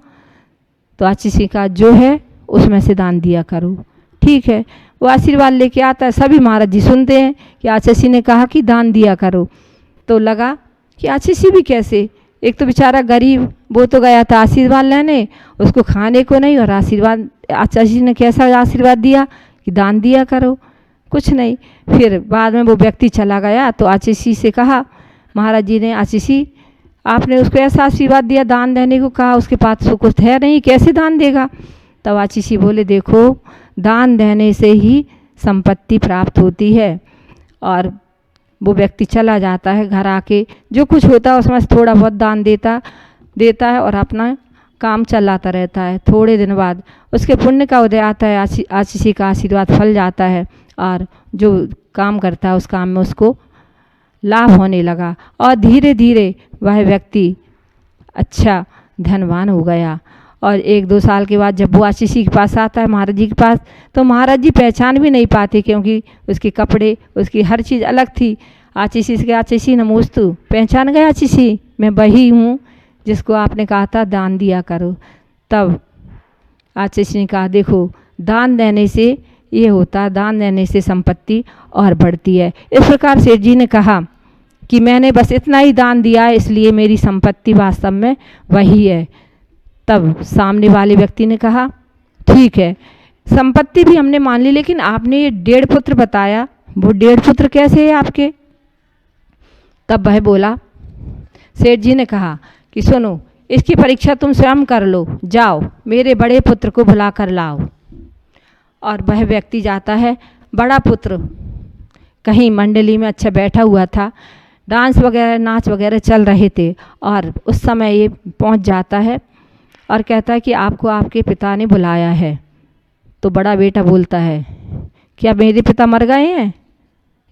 तो आचीसी का जो है उसमें से दान दिया करो। ठीक है, वो आशीर्वाद लेके आता है। सभी महाराज जी सुनते हैं कि आचीसी ने कहा कि दान दिया करो। तो लगा कि आचीसी भी कैसे, एक तो बेचारा गरीब, वो तो गया था आशीर्वाद लेने, उसको खाने को नहीं, और आशीर्वाद आचीसी ने कैसा आशीर्वाद दिया कि दान दिया करो, कुछ नहीं। फिर बाद में वो व्यक्ति चला गया तो आचीसी से कहा, महाराज जी ने, आचीसी आपने उसको ऐसा आशीर्वाद दिया, दान देने को कहा, उसके पास तो कुछ है नहीं, कैसे दान देगा। तब आचीसी बोले, देखो दान देने से ही संपत्ति प्राप्त होती है। और वो व्यक्ति चला जाता है, घर आके जो कुछ होता है उसमें से थोड़ा बहुत दान देता है और अपना काम चलाता रहता है। थोड़े दिन बाद उसके पुण्य का उदय आता है, आचीसी का आशीर्वाद फल जाता है और जो काम करता है उस काम में उसको लाभ होने लगा और धीरे धीरे वह व्यक्ति अच्छा धनवान हो गया। और 1-2 साल के बाद जब वो आचीसी के पास आता है, महाराज जी के पास, तो महाराज जी पहचान भी नहीं पाते क्योंकि उसके कपड़े, उसकी हर चीज़ अलग थी। आचीसी से, आचीसी नमोस्तु, पहचान गए आचीसी, मैं वही हूँ जिसको आपने कहा था दान दिया करो। तब आचीसी ने कहा, देखो दान देने से ये होता, दान देने से संपत्ति और बढ़ती है। इस प्रकार सेठ जी ने कहा कि मैंने बस इतना ही दान दिया है, इसलिए मेरी संपत्ति वास्तव में वही है। तब सामने वाले व्यक्ति ने कहा, ठीक है, संपत्ति भी हमने मान ली, लेकिन आपने ये 1.5 पुत्र बताया, वो 1.5 पुत्र कैसे है आपके। तब वह बोला, सेठ जी ने कहा कि सुनो, इसकी परीक्षा तुम स्वयं कर लो, जाओ मेरे बड़े पुत्र को बुला कर लाओ। और वह व्यक्ति जाता है। बड़ा पुत्र कहीं मंडली में अच्छा बैठा हुआ था, डांस वगैरह, नाच वगैरह चल रहे थे, और उस समय ये पहुंच जाता है और कहता है कि आपको आपके पिता ने बुलाया है। तो बड़ा बेटा बोलता है, क्या मेरे पिता मर गए हैं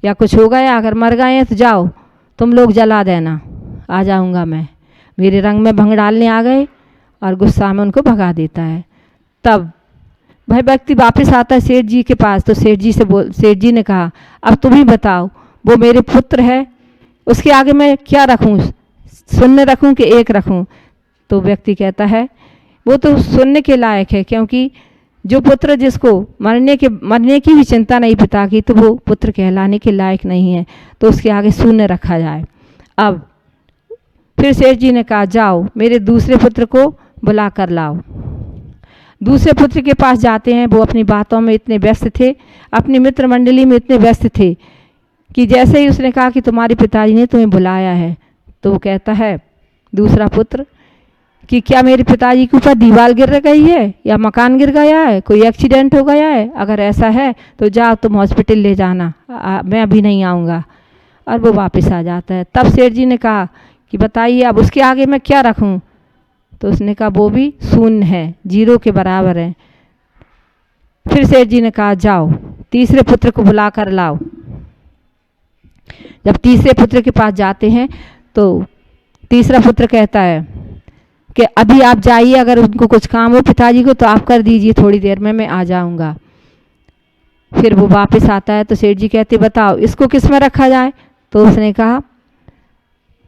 या कुछ हो गया? अगर मर गए हैं तो जाओ तुम लोग जला देना, आ जाऊंगा मैं। मेरे रंग में भंग डालने आ गए, और गुस्सा में उनको भगा देता है। तब वह व्यक्ति वापस आता है सेठ जी के पास। तो सेठ जी ने कहा, अब तुम ही बताओ, वो मेरे पुत्र है, उसके आगे मैं क्या रखूं, शून्य रखूं कि 1 रखूं? तो व्यक्ति कहता है, वो तो सुनने के लायक है, क्योंकि जो पुत्र जिसको मरने की भी चिंता नहीं पिता की, तो वो पुत्र कहलाने के लायक नहीं है, तो उसके आगे शून्य रखा जाए। अब फिर सेठ जी ने कहा, जाओ मेरे दूसरे पुत्र को बुला कर लाओ। दूसरे पुत्र के पास जाते हैं। वो अपनी बातों में इतने व्यस्त थे, अपनी मित्र मंडली में इतने व्यस्त थे कि जैसे ही उसने कहा कि तुम्हारे पिताजी ने तुम्हें बुलाया है, तो वो कहता है दूसरा पुत्र कि क्या मेरे पिताजी के ऊपर दीवार गिर गई है या मकान गिर गया है, कोई एक्सीडेंट हो गया है? अगर ऐसा है तो जाओ तुम हॉस्पिटल ले जाना, मैं अभी नहीं आऊँगा। और वो वापस आ जाता है। तब सेठ जी ने कहा कि बताइए अब उसके आगे मैं क्या रखूं? तो उसने कहा वो भी शून्य है, 0 के बराबर है। फिर सेठ जी ने कहा जाओ तीसरे पुत्र को बुला कर लाओ। जब तीसरे पुत्र के पास जाते हैं तो तीसरा पुत्र कहता है कि अभी आप जाइए, अगर उनको कुछ काम हो पिताजी को तो आप कर दीजिए, थोड़ी देर में मैं आ जाऊंगा। फिर वो वापस आता है तो सेठ जी कहते बताओ इसको किस में रखा जाए? तो उसने कहा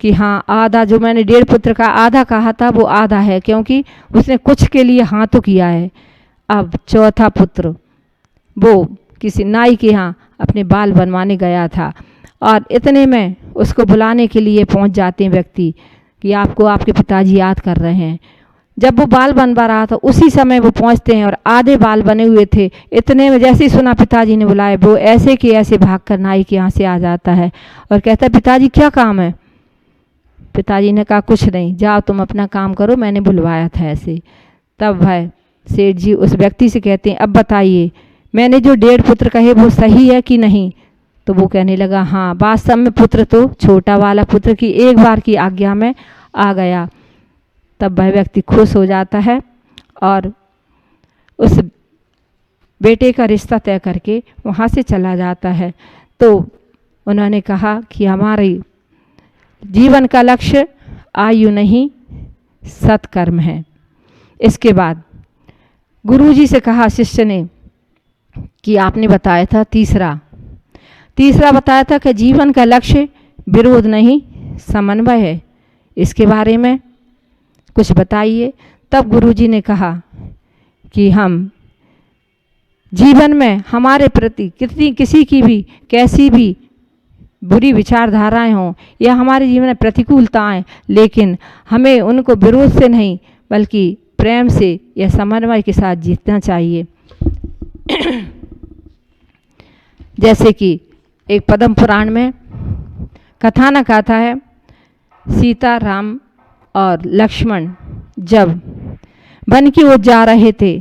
कि हाँ, आधा, जो मैंने 1.5 पुत्र का आधा कहा था वो आधा है, क्योंकि उसने कुछ के लिए हाँ तो किया है। अब चौथा पुत्र वो किसी नाई के यहाँ अपने बाल बनवाने गया था, और इतने में उसको बुलाने के लिए पहुंच जाते हैं व्यक्ति कि आपको आपके पिताजी याद कर रहे हैं। जब वो बाल बनवा रहा था उसी समय वो पहुंचते हैं और आधे बाल बने हुए थे। इतने में जैसे ही सुना पिताजी ने बुलाया, वो ऐसे के ऐसे भाग कर नाई के यहाँ से आ जाता है और कहता है पिताजी क्या काम है? पिताजी ने कहा कुछ नहीं, जाओ तुम अपना काम करो, मैंने बुलवाया था ऐसे। तब भाई सेठ जी उस व्यक्ति से कहते हैं अब बताइए मैंने जो 1.5 पुत्र कहे वो सही है कि नहीं? तो वो कहने लगा हाँ, वास्तव में पुत्र तो छोटा वाला पुत्र की एक बार की आज्ञा में आ गया। तब वह व्यक्ति खुश हो जाता है और उस बेटे का रिश्ता तय करके वहाँ से चला जाता है। तो उन्होंने कहा कि हमारे जीवन का लक्ष्य आयु नहीं सत्कर्म है। इसके बाद गुरुजी से कहा शिष्य ने कि आपने बताया था तीसरा बताया था कि जीवन का लक्ष्य विरोध नहीं समन्वय है, इसके बारे में कुछ बताइए। तब गुरुजी ने कहा कि हम जीवन में हमारे प्रति किसी की भी कैसी भी बुरी विचारधाराएं हों या हमारे जीवन में प्रतिकूलताएं, लेकिन हमें उनको विरोध से नहीं बल्कि प्रेम से या समन्वय के साथ जीतना चाहिए। जैसे कि एक पद्म पुराण में कथानक आता है, सीता राम और लक्ष्मण जब वन की ओर जा रहे थे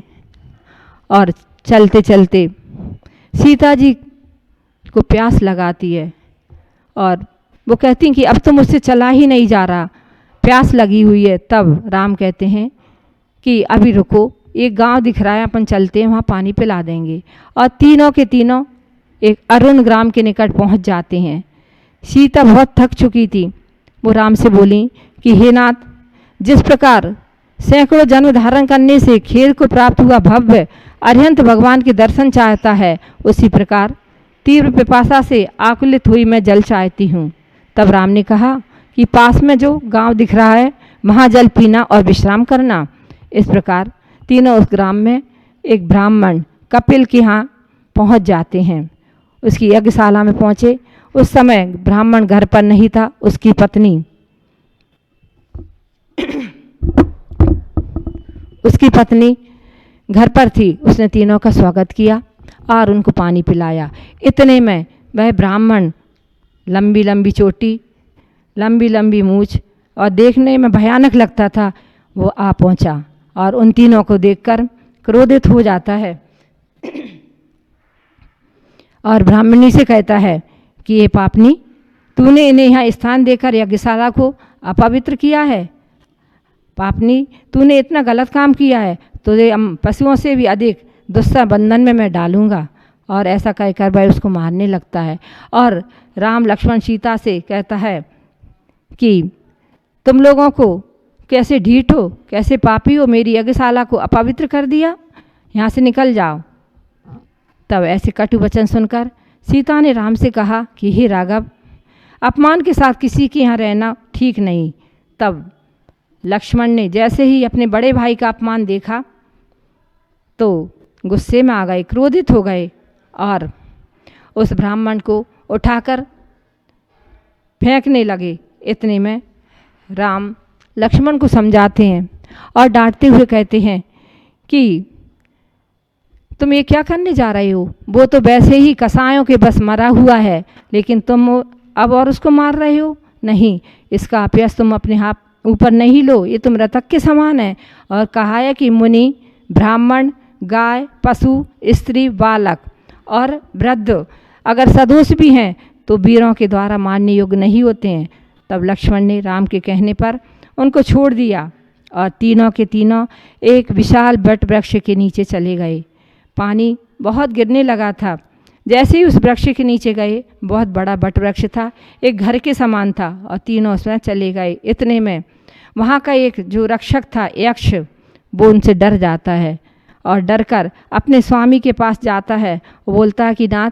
और चलते चलते सीता जी को प्यास लगाती है और वो कहती हैं कि अब तो मुझसे चला ही नहीं जा रहा, प्यास लगी हुई है। तब राम कहते हैं कि अभी रुको, एक गांव दिख रहा है, अपन चलते हैं, वहाँ पानी पिला देंगे। और तीनों के तीनों एक अरुण ग्राम के निकट पहुँच जाते हैं। सीता बहुत थक चुकी थी, वो राम से बोली कि हे नाथ, जिस प्रकार सैकड़ों जन्म धारण करने से खेद को प्राप्त हुआ भव्य अरिहंत भगवान के दर्शन चाहता है, उसी प्रकार तीव्र पिपासा से आकुलित हुई मैं जल चाहती हूँ। तब राम ने कहा कि पास में जो गांव दिख रहा है वहाँ जल पीना और विश्राम करना। इस प्रकार तीनों उस ग्राम में एक ब्राह्मण कपिल के यहाँ पहुँच जाते हैं। उसकी यज्ञशाला में पहुँचे, उस समय ब्राह्मण घर पर नहीं था, उसकी पत्नी घर पर थी। उसने तीनों का स्वागत किया और उनको पानी पिलाया। इतने में वह ब्राह्मण लंबी लंबी चोटी, लंबी लंबी मूछ और देखने में भयानक लगता था, वो आ पहुंचा और उन तीनों को देखकर क्रोधित हो जाता है और ब्राह्मणी से कहता है कि ये पापनी, तूने इन्हें यहाँ स्थान देकर यज्ञशाला को अपवित्र किया है। पापनी, तूने इतना गलत काम किया है, तुझे पशुओं से भी अधिक दुस्सह बंधन में मैं डालूंगा। और ऐसा कहकर वह उसको मारने लगता है। और राम लक्ष्मण सीता से कहता है कि तुम लोगों को कैसे ढीठ हो, कैसे पापी हो, मेरी यज्ञशाला को अपवित्र कर दिया, यहाँ से निकल जाओ। तब ऐसे कटु वचन सुनकर सीता ने राम से कहा कि हे राघव, अपमान के साथ किसी के यहाँ रहना ठीक नहीं। तब लक्ष्मण ने जैसे ही अपने बड़े भाई का अपमान देखा तो गुस्से में आ गए, क्रोधित हो गए और उस ब्राह्मण को उठाकर फेंकने लगे। इतने में राम लक्ष्मण को समझाते हैं और डांटते हुए कहते हैं कि तुम ये क्या करने जा रहे हो, वो तो वैसे ही कसायों के बस मरा हुआ है, लेकिन तुम अब और उसको मार रहे हो। नहीं, इसका अपयश तुम अपने हाथ ऊपर नहीं लो, ये तो मृतक के समान है। और कहा है कि मुनि, ब्राह्मण, गाय, पशु, स्त्री, बालक और वृद्ध अगर सदोष भी हैं तो वीरों के द्वारा मारने योग्य नहीं होते हैं। तब लक्ष्मण ने राम के कहने पर उनको छोड़ दिया और तीनों के तीनों एक विशाल वट वृक्ष के नीचे चले गए। पानी बहुत गिरने लगा था। जैसे ही उस वृक्ष के नीचे गए, बहुत बड़ा वट वृक्ष था, एक घर के समान था और तीनों उसमें चले गए। इतने में वहाँ का एक जो रक्षक था, यक्ष, वो उनसे डर जाता है और डर कर अपने स्वामी के पास जाता है। वो बोलता है कि नाथ,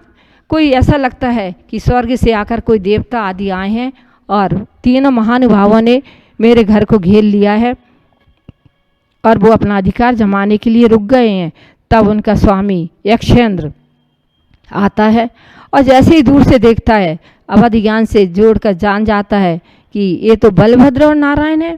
कोई ऐसा लगता है कि स्वर्ग से आकर कोई देवता आदि आए हैं और तीनों महानुभावों ने मेरे घर को घेर लिया है और वो अपना अधिकार जमाने के लिए रुक गए हैं। तब उनका स्वामी यक्षेंद्र आता है और जैसे ही दूर से देखता है, अवधि ज्ञान से जोड़कर जान जाता है कि ये तो बलभद्र और नारायण है।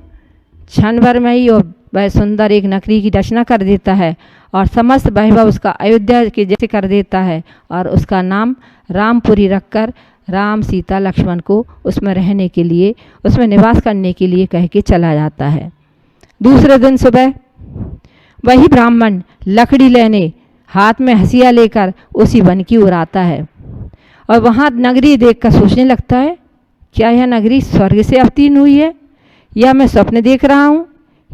क्षण भर में ही वह सुंदर एक नगरी की रचना कर देता है और समस्त वैभव उसका अयोध्या के जैसे कर देता है और उसका नाम रामपुरी रखकर राम, सीता, लक्ष्मण को उसमें रहने के लिए, उसमें निवास करने के लिए कह के चला जाता है। दूसरे दिन सुबह वही ब्राह्मण लकड़ी लेने हाथ में हंसिया लेकर उसी वन की ओर आता है और वहाँ नगरी देखकर सोचने लगता है, क्या यह नगरी स्वर्ग से अवतीर्ण हुई है या मैं स्वप्न देख रहा हूँ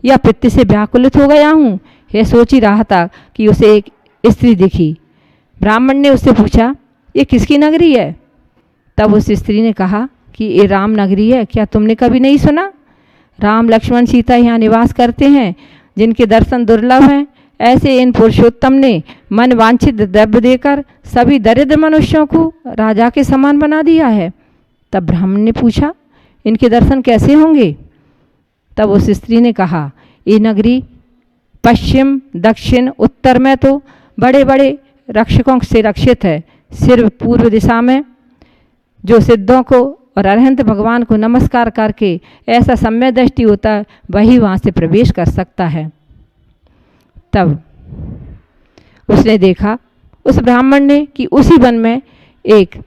या पित्त से व्याकुलित हो गया हूँ यह सोच ही रहा था कि उसे एक स्त्री दिखी। ब्राह्मण ने उससे पूछा, ये किसकी नगरी है? तब उस स्त्री ने कहा कि ये राम नगरी है। क्या तुमने कभी नहीं सुना? राम लक्ष्मण सीता यहाँ निवास करते हैं, जिनके दर्शन दुर्लभ हैं। ऐसे इन पुरुषोत्तम ने मन वांछित द्रव्य देकर सभी दरिद्र मनुष्यों को राजा के समान बना दिया है। तब ब्राह्मण ने पूछा, इनके दर्शन कैसे होंगे? तब उस स्त्री ने कहा, ये नगरी पश्चिम दक्षिण उत्तर में तो बड़े बड़े रक्षकों से रक्षित है। सिर्फ पूर्व दिशा में जो सिद्धों को और अरहंत भगवान को नमस्कार करके ऐसा सम्यक दृष्टि होता है, वही वहाँ से प्रवेश कर सकता है। तब उसने देखा उस ब्राह्मण ने कि उसी वन में एक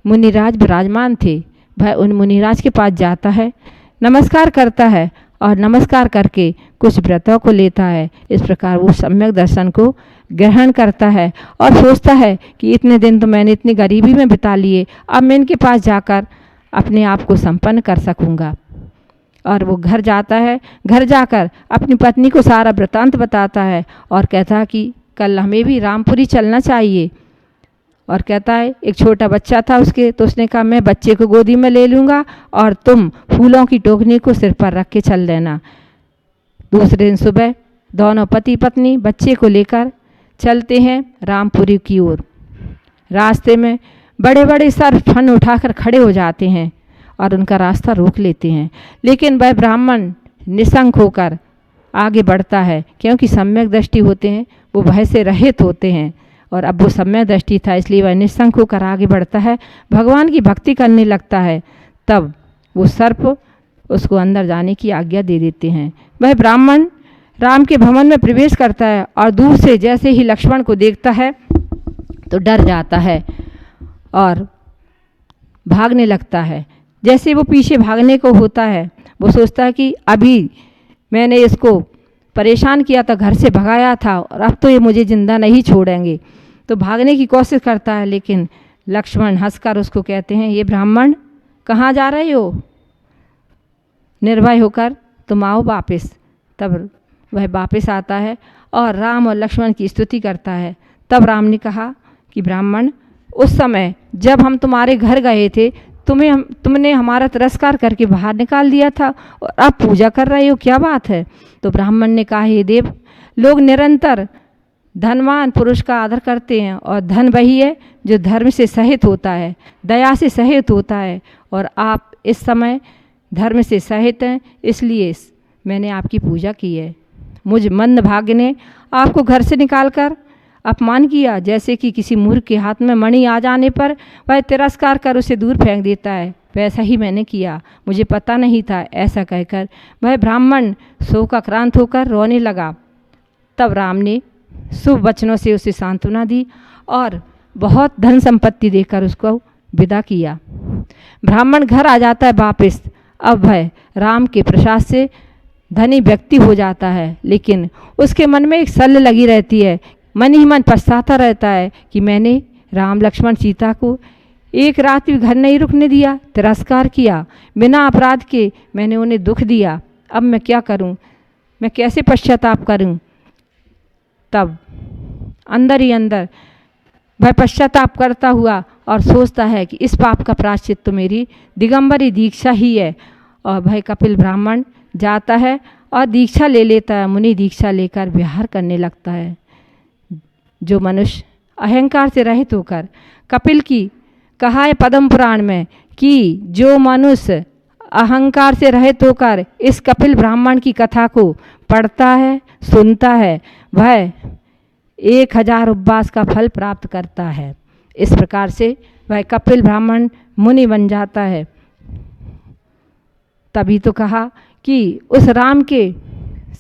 मुनिराज विराजमान थे। वह उन मुनिराज के पास जाता है, नमस्कार करता है और नमस्कार करके कुछ व्रतों को लेता है। इस प्रकार वो सम्यक दर्शन को ग्रहण करता है और सोचता है कि इतने दिन तो मैंने इतनी गरीबी में बिता लिए, अब मैं इनके पास जाकर अपने आप को संपन्न कर सकूँगा। और वो घर जाता है। घर जाकर अपनी पत्नी को सारा वृतांत बताता है और कहता है कि कल हमें भी रामपुरी चलना चाहिए। और कहता है, एक छोटा बच्चा था उसके, तो उसने कहा मैं बच्चे को गोदी में ले लूँगा और तुम फूलों की टोकनी को सिर पर रख के चल देना। दूसरे दिन सुबह दोनों पति पत्नी बच्चे को लेकर चलते हैं रामपुरी की ओर। रास्ते में बड़े बड़े सर्प फन उठाकर खड़े हो जाते हैं और उनका रास्ता रोक लेते हैं, लेकिन वह ब्राह्मण निशंक होकर आगे बढ़ता है, क्योंकि सम्यक दृष्टि होते हैं वो भय से रहित होते हैं। और अब वो सम्यक दृष्टि था, इसलिए वह निशंक होकर आगे बढ़ता है, भगवान की भक्ति करने लगता है। तब वो सर्प उसको अंदर जाने की आज्ञा दे देते हैं। वह ब्राह्मण राम के भवन में प्रवेश करता है और दूर से जैसे ही लक्ष्मण को देखता है तो डर जाता है और भागने लगता है। जैसे वो पीछे भागने को होता है, वो सोचता है कि अभी मैंने इसको परेशान किया था, घर से भगाया था और अब तो ये मुझे जिंदा नहीं छोड़ेंगे। तो भागने की कोशिश करता है, लेकिन लक्ष्मण हंसकर उसको कहते हैं, ये ब्राह्मण कहाँ जा रहे हो? निर्भय होकर तुम आओ वापस। तब वह वापस आता है और राम और लक्ष्मण की स्तुति करता है। तब राम ने कहा कि ब्राह्मण, उस समय जब हम तुम्हारे घर गए थे तुमने हमारा तिरस्कार करके बाहर निकाल दिया था और अब पूजा कर रहे हो, क्या बात है? तो ब्राह्मण ने कहा, हे देव, लोग निरंतर धनवान पुरुष का आदर करते हैं और धन वही है जो धर्म से सहित होता है, दया से सहित होता है, और आप इस समय धर्म से सहित हैं, इसलिए मैंने आपकी पूजा की है। मुझ मंद भाग्य ने आपको घर से निकालकर अपमान किया, जैसे कि किसी मूर्ख के हाथ में मणि आ जाने पर वह तिरस्कार कर उसे दूर फेंक देता है, वैसा ही मैंने किया, मुझे पता नहीं था। ऐसा कहकर वह ब्राह्मण शोकाक्रांत होकर रोने लगा। तब राम ने शुभ वचनों से उसे सांत्वना दी और बहुत धन संपत्ति देकर उसको विदा किया। ब्राह्मण घर आ जाता है वापस। अब वह राम के प्रसाद से धनी व्यक्ति हो जाता है, लेकिन उसके मन में एक सल लगी रहती है। मन ही मन पछताता रहता है कि मैंने राम लक्ष्मण सीता को एक रात भी घर नहीं रुकने दिया, तिरस्कार किया, बिना अपराध के मैंने उन्हें दुख दिया। अब मैं क्या करूं? मैं कैसे पश्चाताप करूं? तब अंदर ही अंदर वह पश्चाताप करता हुआ और सोचता है कि इस पाप का प्रायश्चित तो मेरी दिगंबरी दीक्षा ही है। और वह कपिल ब्राह्मण जाता है और दीक्षा ले लेता है। मुनि दीक्षा लेकर विहार करने लगता है। जो मनुष्य अहंकार से रहित होकर, कपिल की कहा है पद्म पुराण में कि जो मनुष्य अहंकार से रहित होकर इस कपिल ब्राह्मण की कथा को पढ़ता है, सुनता है, वह 1000 उपवास का फल प्राप्त करता है। इस प्रकार से वह कपिल ब्राह्मण मुनि बन जाता है। तभी तो कहा कि उस राम के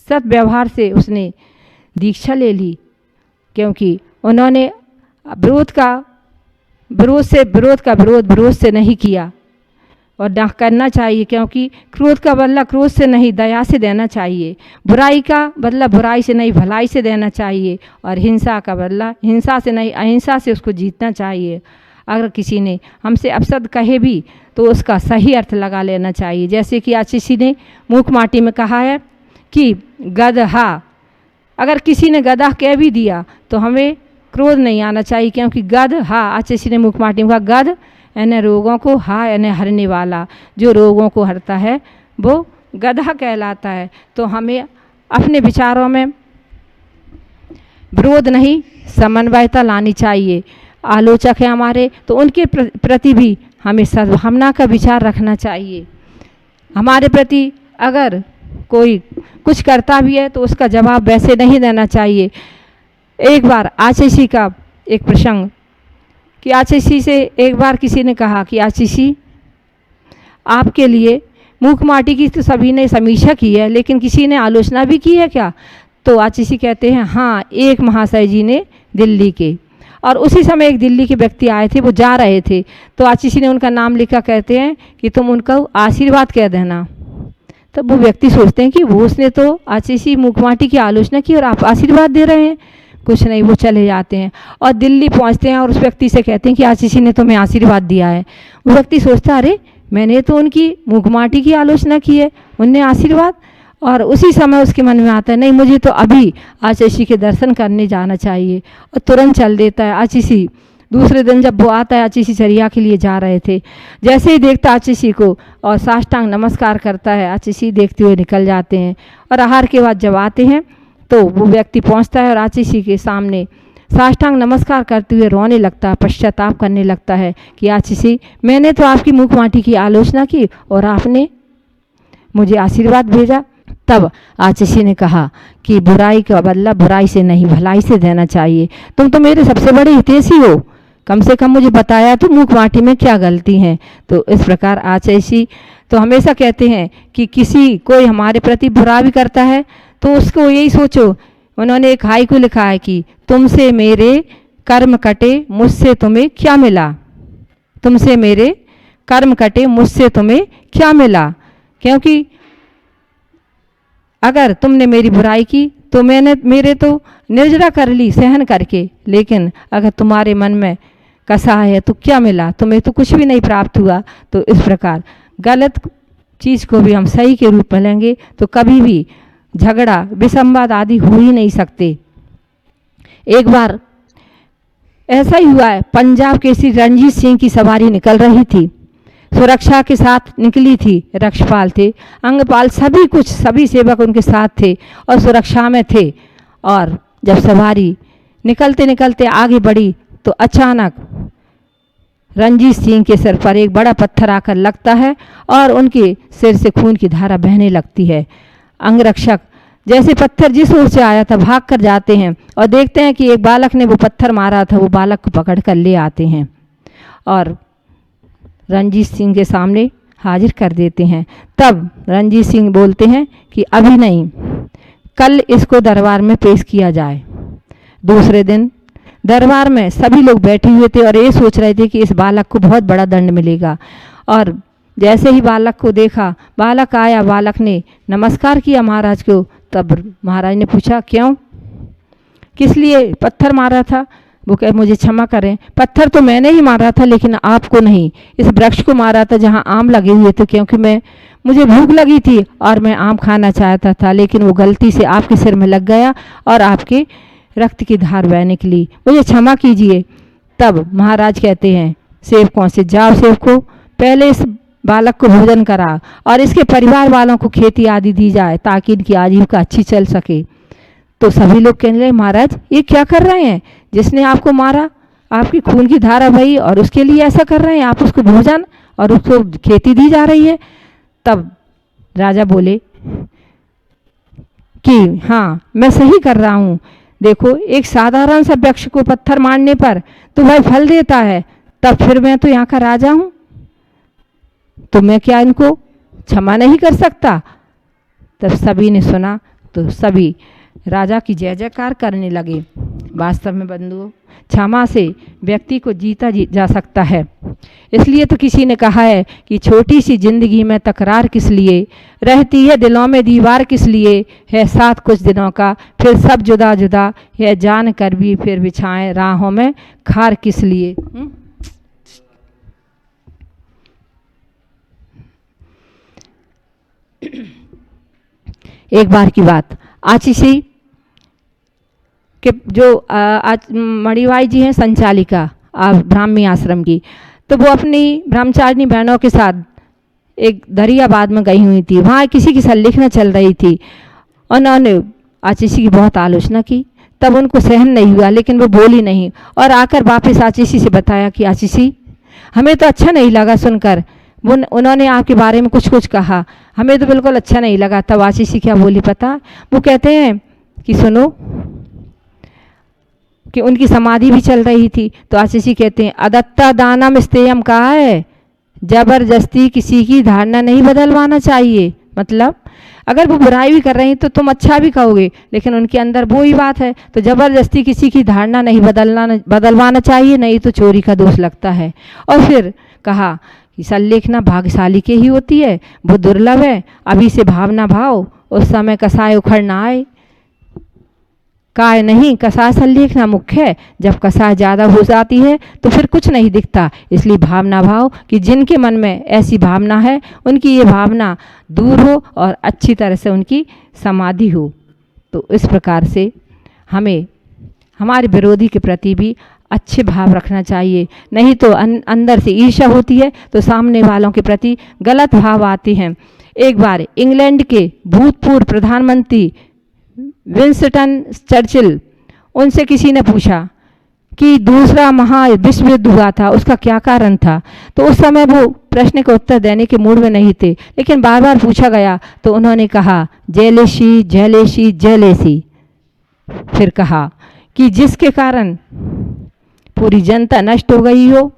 सद्व्यवहार से उसने दीक्षा ले ली, क्योंकि उन्होंने विरोध से नहीं किया और ना करना चाहिए, क्योंकि क्रोध का बदला क्रोध से नहीं, दया से देना चाहिए। बुराई का बदला बुराई से नहीं, भलाई से देना चाहिए। और हिंसा का बदला हिंसा से नहीं, अहिंसा से उसको जीतना चाहिए। अगर किसी ने हमसे अपशब्द कहे भी तो उसका सही अर्थ लगा लेना चाहिए। जैसे कि आज किसी ने मूक माटी में कहा है कि गदहा, अगर किसी ने गधा कह भी दिया तो हमें क्रोध नहीं आना चाहिए, क्योंकि गध हा आचिसी ने मुख माटी में कहा, गध यानी रोगों को, हा यानी हरने वाला, जो रोगों को हरता है वो गधा कहलाता है। तो हमें अपने विचारों में विरोध नहीं, समन्वयता लानी चाहिए। आलोचक है हमारे तो उनके प्रति भी हमें सद्भावना का विचार रखना चाहिए। हमारे प्रति अगर कोई कुछ करता भी है तो उसका जवाब वैसे नहीं देना चाहिए। एक बार आचिसी का एक प्रसंग कि आचिसी से एक बार किसी ने कहा कि आचिसी, आपके लिए मूक माटी की तो सभी ने समीक्षा की है, लेकिन किसी ने आलोचना भी की है क्या? तो आचिसी कहते हैं, हाँ, एक महाशय जी ने दिल्ली के, और उसी समय एक दिल्ली के व्यक्ति आए थे, वो जा रहे थे, तो आचिसी ने उनका नाम लिखा, कहते हैं कि तुम उनका आशीर्वाद कह देना। तब वो व्यक्ति सोचते हैं कि वो उसने तो आचिसी मुखमाटी की आलोचना की और आप आशीर्वाद दे रहे हैं। कुछ नहीं, वो चले जाते हैं और दिल्ली पहुंचते हैं और उस व्यक्ति से कहते हैं कि आचिसी ने तुम्हें आशीर्वाद दिया है। वो व्यक्ति सोचता, अरे मैंने तो उनकी मुखमाटी की आलोचना की है, उनने आशीर्वाद, और उसी समय उसके मन में आता है, नहीं, मुझे तो अभी आचिसी के दर्शन करने जाना चाहिए, और तुरंत चल देता है आचिसी। दूसरे दिन जब वो आता है, आचिसी चरिया के लिए जा रहे थे, जैसे ही देखता आचिसी को और साष्टांग नमस्कार करता है, आचिसी देखते हुए निकल जाते हैं। और आहार के बाद जब आते हैं तो वो व्यक्ति पहुंचता है और आचिसी के सामने साष्टांग नमस्कार करते हुए रोने लगता है, पश्चाताप करने लगता है कि आचिसी, मैंने तो आपकी मुख माटी की आलोचना की और आपने मुझे आशीर्वाद भेजा। तब आचिसी ने कहा कि बुराई का बदला बुराई से नहीं, भलाई से देना चाहिए। तुम तो मेरे सबसे बड़े हितैषी हो, कम से कम मुझे बताया तो मुख माटी में क्या गलती है। तो इस प्रकार आचिसी तो हमेशा कहते हैं कि किसी कोई हमारे प्रति बुरा भी करता है तो उसको यही सोचो, उन्होंने एक हाइकू लिखा है कि तुमसे मेरे कर्म कटे, मुझसे तुम्हें क्या मिला। तुमसे मेरे कर्म कटे, मुझसे तुम्हें क्या मिला। क्योंकि अगर तुमने मेरी बुराई की तो मैंने मेरे तो निर्जरा कर ली सहन करके, लेकिन अगर तुम्हारे मन में कसा है तो क्या मिला, तुम्हें तो कुछ भी नहीं प्राप्त हुआ। तो इस प्रकार गलत चीज़ को भी हम सही के रूप में लेंगे तो कभी भी झगड़ा विसंवाद आदि हो ही नहीं सकते। एक बार ऐसा ही हुआ है, पंजाब के श्री रणजीत सिंह की सवारी निकल रही थी, सुरक्षा के साथ निकली थी, रक्षपाल थे, अंगपाल, सभी कुछ, सभी सेवक उनके साथ थे और सुरक्षा में थे। और जब सवारी निकलते निकलते आगे बढ़ी तो अचानक रणजीत सिंह के सिर पर एक बड़ा पत्थर आकर लगता है और उनके सिर से खून की धारा बहने लगती है। अंगरक्षक जैसे पत्थर जिस ओर से आया था भाग कर जाते हैं और देखते हैं कि एक बालक ने वो पत्थर मारा था, वो बालक को पकड़ कर ले आते हैं और रणजीत सिंह के सामने हाजिर कर देते हैं। तब रणजीत सिंह बोलते हैं कि अभी नहीं, कल इसको दरबार में पेश किया जाए। दूसरे दिन दरबार में सभी लोग बैठे हुए थे और ये सोच रहे थे कि इस बालक को बहुत बड़ा दंड मिलेगा। और जैसे ही बालक को देखा, बालक आया, बालक ने नमस्कार किया महाराज को। तब महाराज ने पूछा, क्यों, किस लिए पत्थर मारा था? वो कहे, मुझे क्षमा करें, पत्थर तो मैंने ही मारा था लेकिन आपको नहीं, इस वृक्ष को मारा था जहाँ आम लगे हुए थे, क्योंकि मुझे भूख लगी थी और मैं आम खाना चाहता था, लेकिन वो गलती से आपके सिर में लग गया और आपके रक्त की धार बह निकली, मुझे क्षमा कीजिए। तब महाराज कहते हैं सेवकों से, जाओ सेवकों, पहले इस बालक को भोजन करा और इसके परिवार वालों को खेती आदि दी जाए ताकि इनकी आजीविका अच्छी चल सके। तो सभी लोग कहने लगे, महाराज ये क्या कर रहे हैं, जिसने आपको मारा आपकी खून की धारा बही और उसके लिए ऐसा कर रहे हैं, आप उसको भोजन और उसको खेती दी जा रही है। तब राजा बोले कि हाँ, मैं सही कर रहा हूँ, देखो एक साधारण सा वृक्ष को पत्थर मारने पर तो वह फल देता है, तब फिर मैं तो यहाँ का राजा हूँ, तो मैं क्या इनको क्षमा नहीं कर सकता। तब सभी ने सुना तो सभी राजा की जय जयकार करने लगे। वास्तव में बंधुओं, क्षमा से व्यक्ति को जीता जा सकता है। इसलिए तो किसी ने कहा है कि छोटी सी जिंदगी में तकरार किस लिए, रहती है दिलों में दीवार किस लिए, है साथ कुछ दिनों का फिर सब जुदा जुदा, है जान कर भी फिर बिछाएं राहों में खार किस लिए। एक बार की बात, आचिसी कि जो आज मणिबाई जी हैं संचालिका ब्राह्मी आश्रम की, तो वो अपनी ब्रह्मचारिणी बहनों के साथ एक दरियाबाद में गई हुई थी। वहाँ किसी की संलिखना चल रही थी। उन्होंने आशीषी की बहुत आलोचना की, तब उनको सहन नहीं हुआ, लेकिन वो बोली नहीं और आकर वापस आशीषी से बताया कि आशीषी हमें तो अच्छा नहीं लगा सुनकर, वो उन्होंने आपके बारे में कुछ कुछ कहा, हमें तो बिल्कुल अच्छा नहीं लगा। तब आशीषी क्या बोली पता? वो कहते हैं कि सुनो, कि उनकी समाधि भी चल रही थी, तो आशीषी कहते हैं अदत्ता दानम स्तेयम कहा है, जबरदस्ती किसी की धारणा नहीं बदलवाना चाहिए। मतलब अगर वो बुराई भी कर रही हैं तो तुम अच्छा भी कहोगे, लेकिन उनके अंदर वो ही बात है, तो ज़बरदस्ती किसी की धारणा नहीं बदलवाना चाहिए, नहीं तो चोरी का दोष लगता है। और फिर कहा कि संलेखना भाग्यशाली के ही होती है, वो दुर्लभ है, अभी से भावना भाव, उस समय कसाय उखड़ ना आए। काय नहीं, कसाय संलेखना मुख्य है। जब कसाय ज़्यादा हो जाती है तो फिर कुछ नहीं दिखता। इसलिए भावना भाव कि जिनके मन में ऐसी भावना है उनकी ये भावना दूर हो और अच्छी तरह से उनकी समाधि हो। तो इस प्रकार से हमें हमारे विरोधी के प्रति भी अच्छे भाव रखना चाहिए, नहीं तो अंदर से ईर्ष्या होती है तो सामने वालों के प्रति गलत भाव आते हैं। एक बार इंग्लैंड के भूतपूर्व प्रधानमंत्री विंस्टन चर्चिल, उनसे किसी ने पूछा कि दूसरा महाविश्व युद्ध हुआ था, उसका क्या कारण था। तो उस समय वो प्रश्न का उत्तर देने के मूड में नहीं थे, लेकिन बार बार पूछा गया तो उन्होंने कहा जेलेसी जेलेसी जेलेसी। फिर कहा कि जिसके कारण पूरी जनता नष्ट हो गई हो,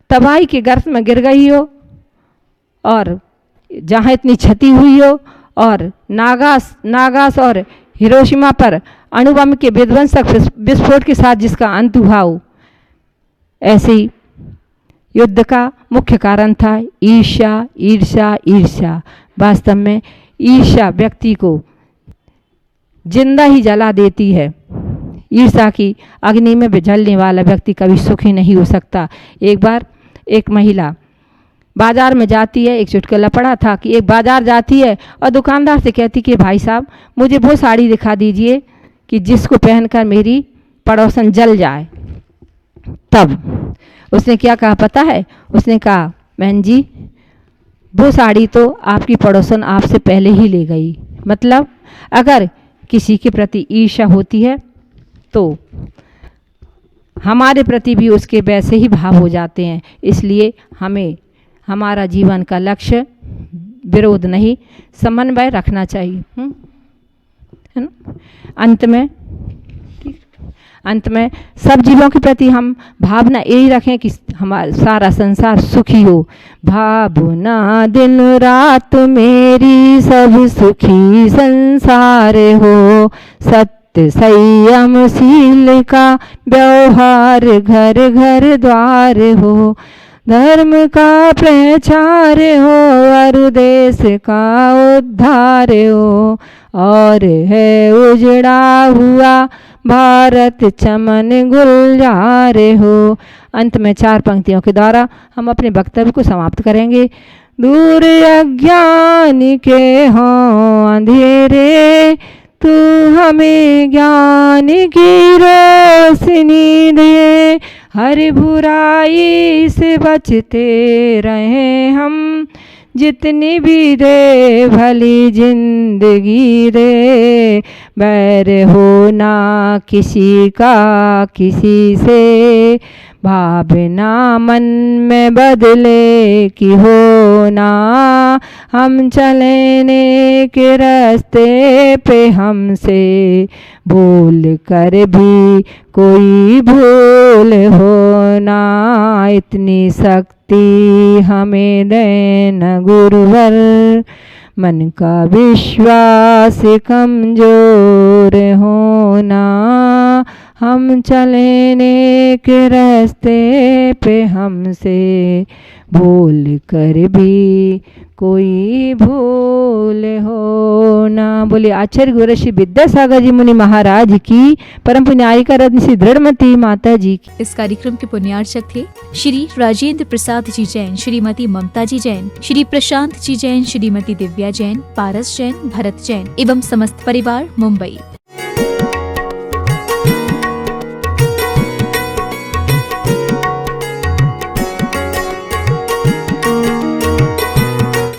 तबाही के गर्त में गिर गई हो, और जहाँ इतनी क्षति हुई हो, और नागास और हिरोशिमा पर अणुबम के विध्वंसक विस्फोट के साथ जिसका अंत हुआ हो, ऐसे युद्ध का मुख्य कारण था ईर्ष्या ईर्ष्या ईर्ष्या। वास्तव में ईर्ष्या व्यक्ति को जिंदा ही जला देती है। ईर्ष्या की अग्नि में जलने वाला व्यक्ति कभी सुखी नहीं हो सकता। एक बार एक महिला बाजार में जाती है, एक चुटकुला पड़ा था कि एक बाजार जाती है और दुकानदार से कहती कि भाई साहब मुझे वो साड़ी दिखा दीजिए कि जिसको पहनकर मेरी पड़ोसन जल जाए। तब उसने क्या कहा पता है? उसने कहा बहन जी वो साड़ी तो आपकी पड़ोसन आपसे पहले ही ले गई। मतलब अगर किसी के प्रति ईर्ष्या होती है तो हमारे प्रति भी उसके वैसे ही भाव हो जाते हैं। इसलिए हमें हमारा जीवन का लक्ष्य विरोध नहीं, समन्वय रखना चाहिए। है ना? अंत में सब जीवों के प्रति हम भावना यही रखें कि हमारा सारा संसार सुखी हो। भावना दिन रात मेरी सब सुखी संसार हो, सत्य संयमशील का व्यवहार घर घर द्वार हो, धर्म का प्रचार हो और देश का उद्धार हो, और है उजड़ा हुआ भारत चमन गुलजार हो। अंत में 4 पंक्तियों के द्वारा हम अपने वक्तव्य को समाप्त करेंगे। दूर अज्ञान के हों अंधेरे, तू हमें ज्ञान की रोशनी दे, हर बुराई से बचते रहे हम, जितनी भी दे भली जिंदगी दे, बैर हो ना किसी का किसी से, भावना मन में बदले कि हो ना, हम चलने के रास्ते पे हमसे भूल कर भी कोई भूल हो ना, इतनी शक्ति हमें देना गुरुवर, मन का विश्वास कमजोर होना, हम चलने के रास्ते पे हमसे भूल कर भी कोई भूल हो ना। बोले आचार्य गुरु श्री विद्यासागर जी मुनि महाराज की, परम पुण्यायिका रत्न श्री दृढ़मती माता जी की। इस कार्यक्रम के पुण्यार्चक थे श्री राजेंद्र प्रसाद जी जैन, श्रीमती ममता जी जैन, श्री प्रशांत जी जैन, श्रीमती दिव्या जैन, पारस जैन, भरत जैन एवं समस्त परिवार, मुंबई।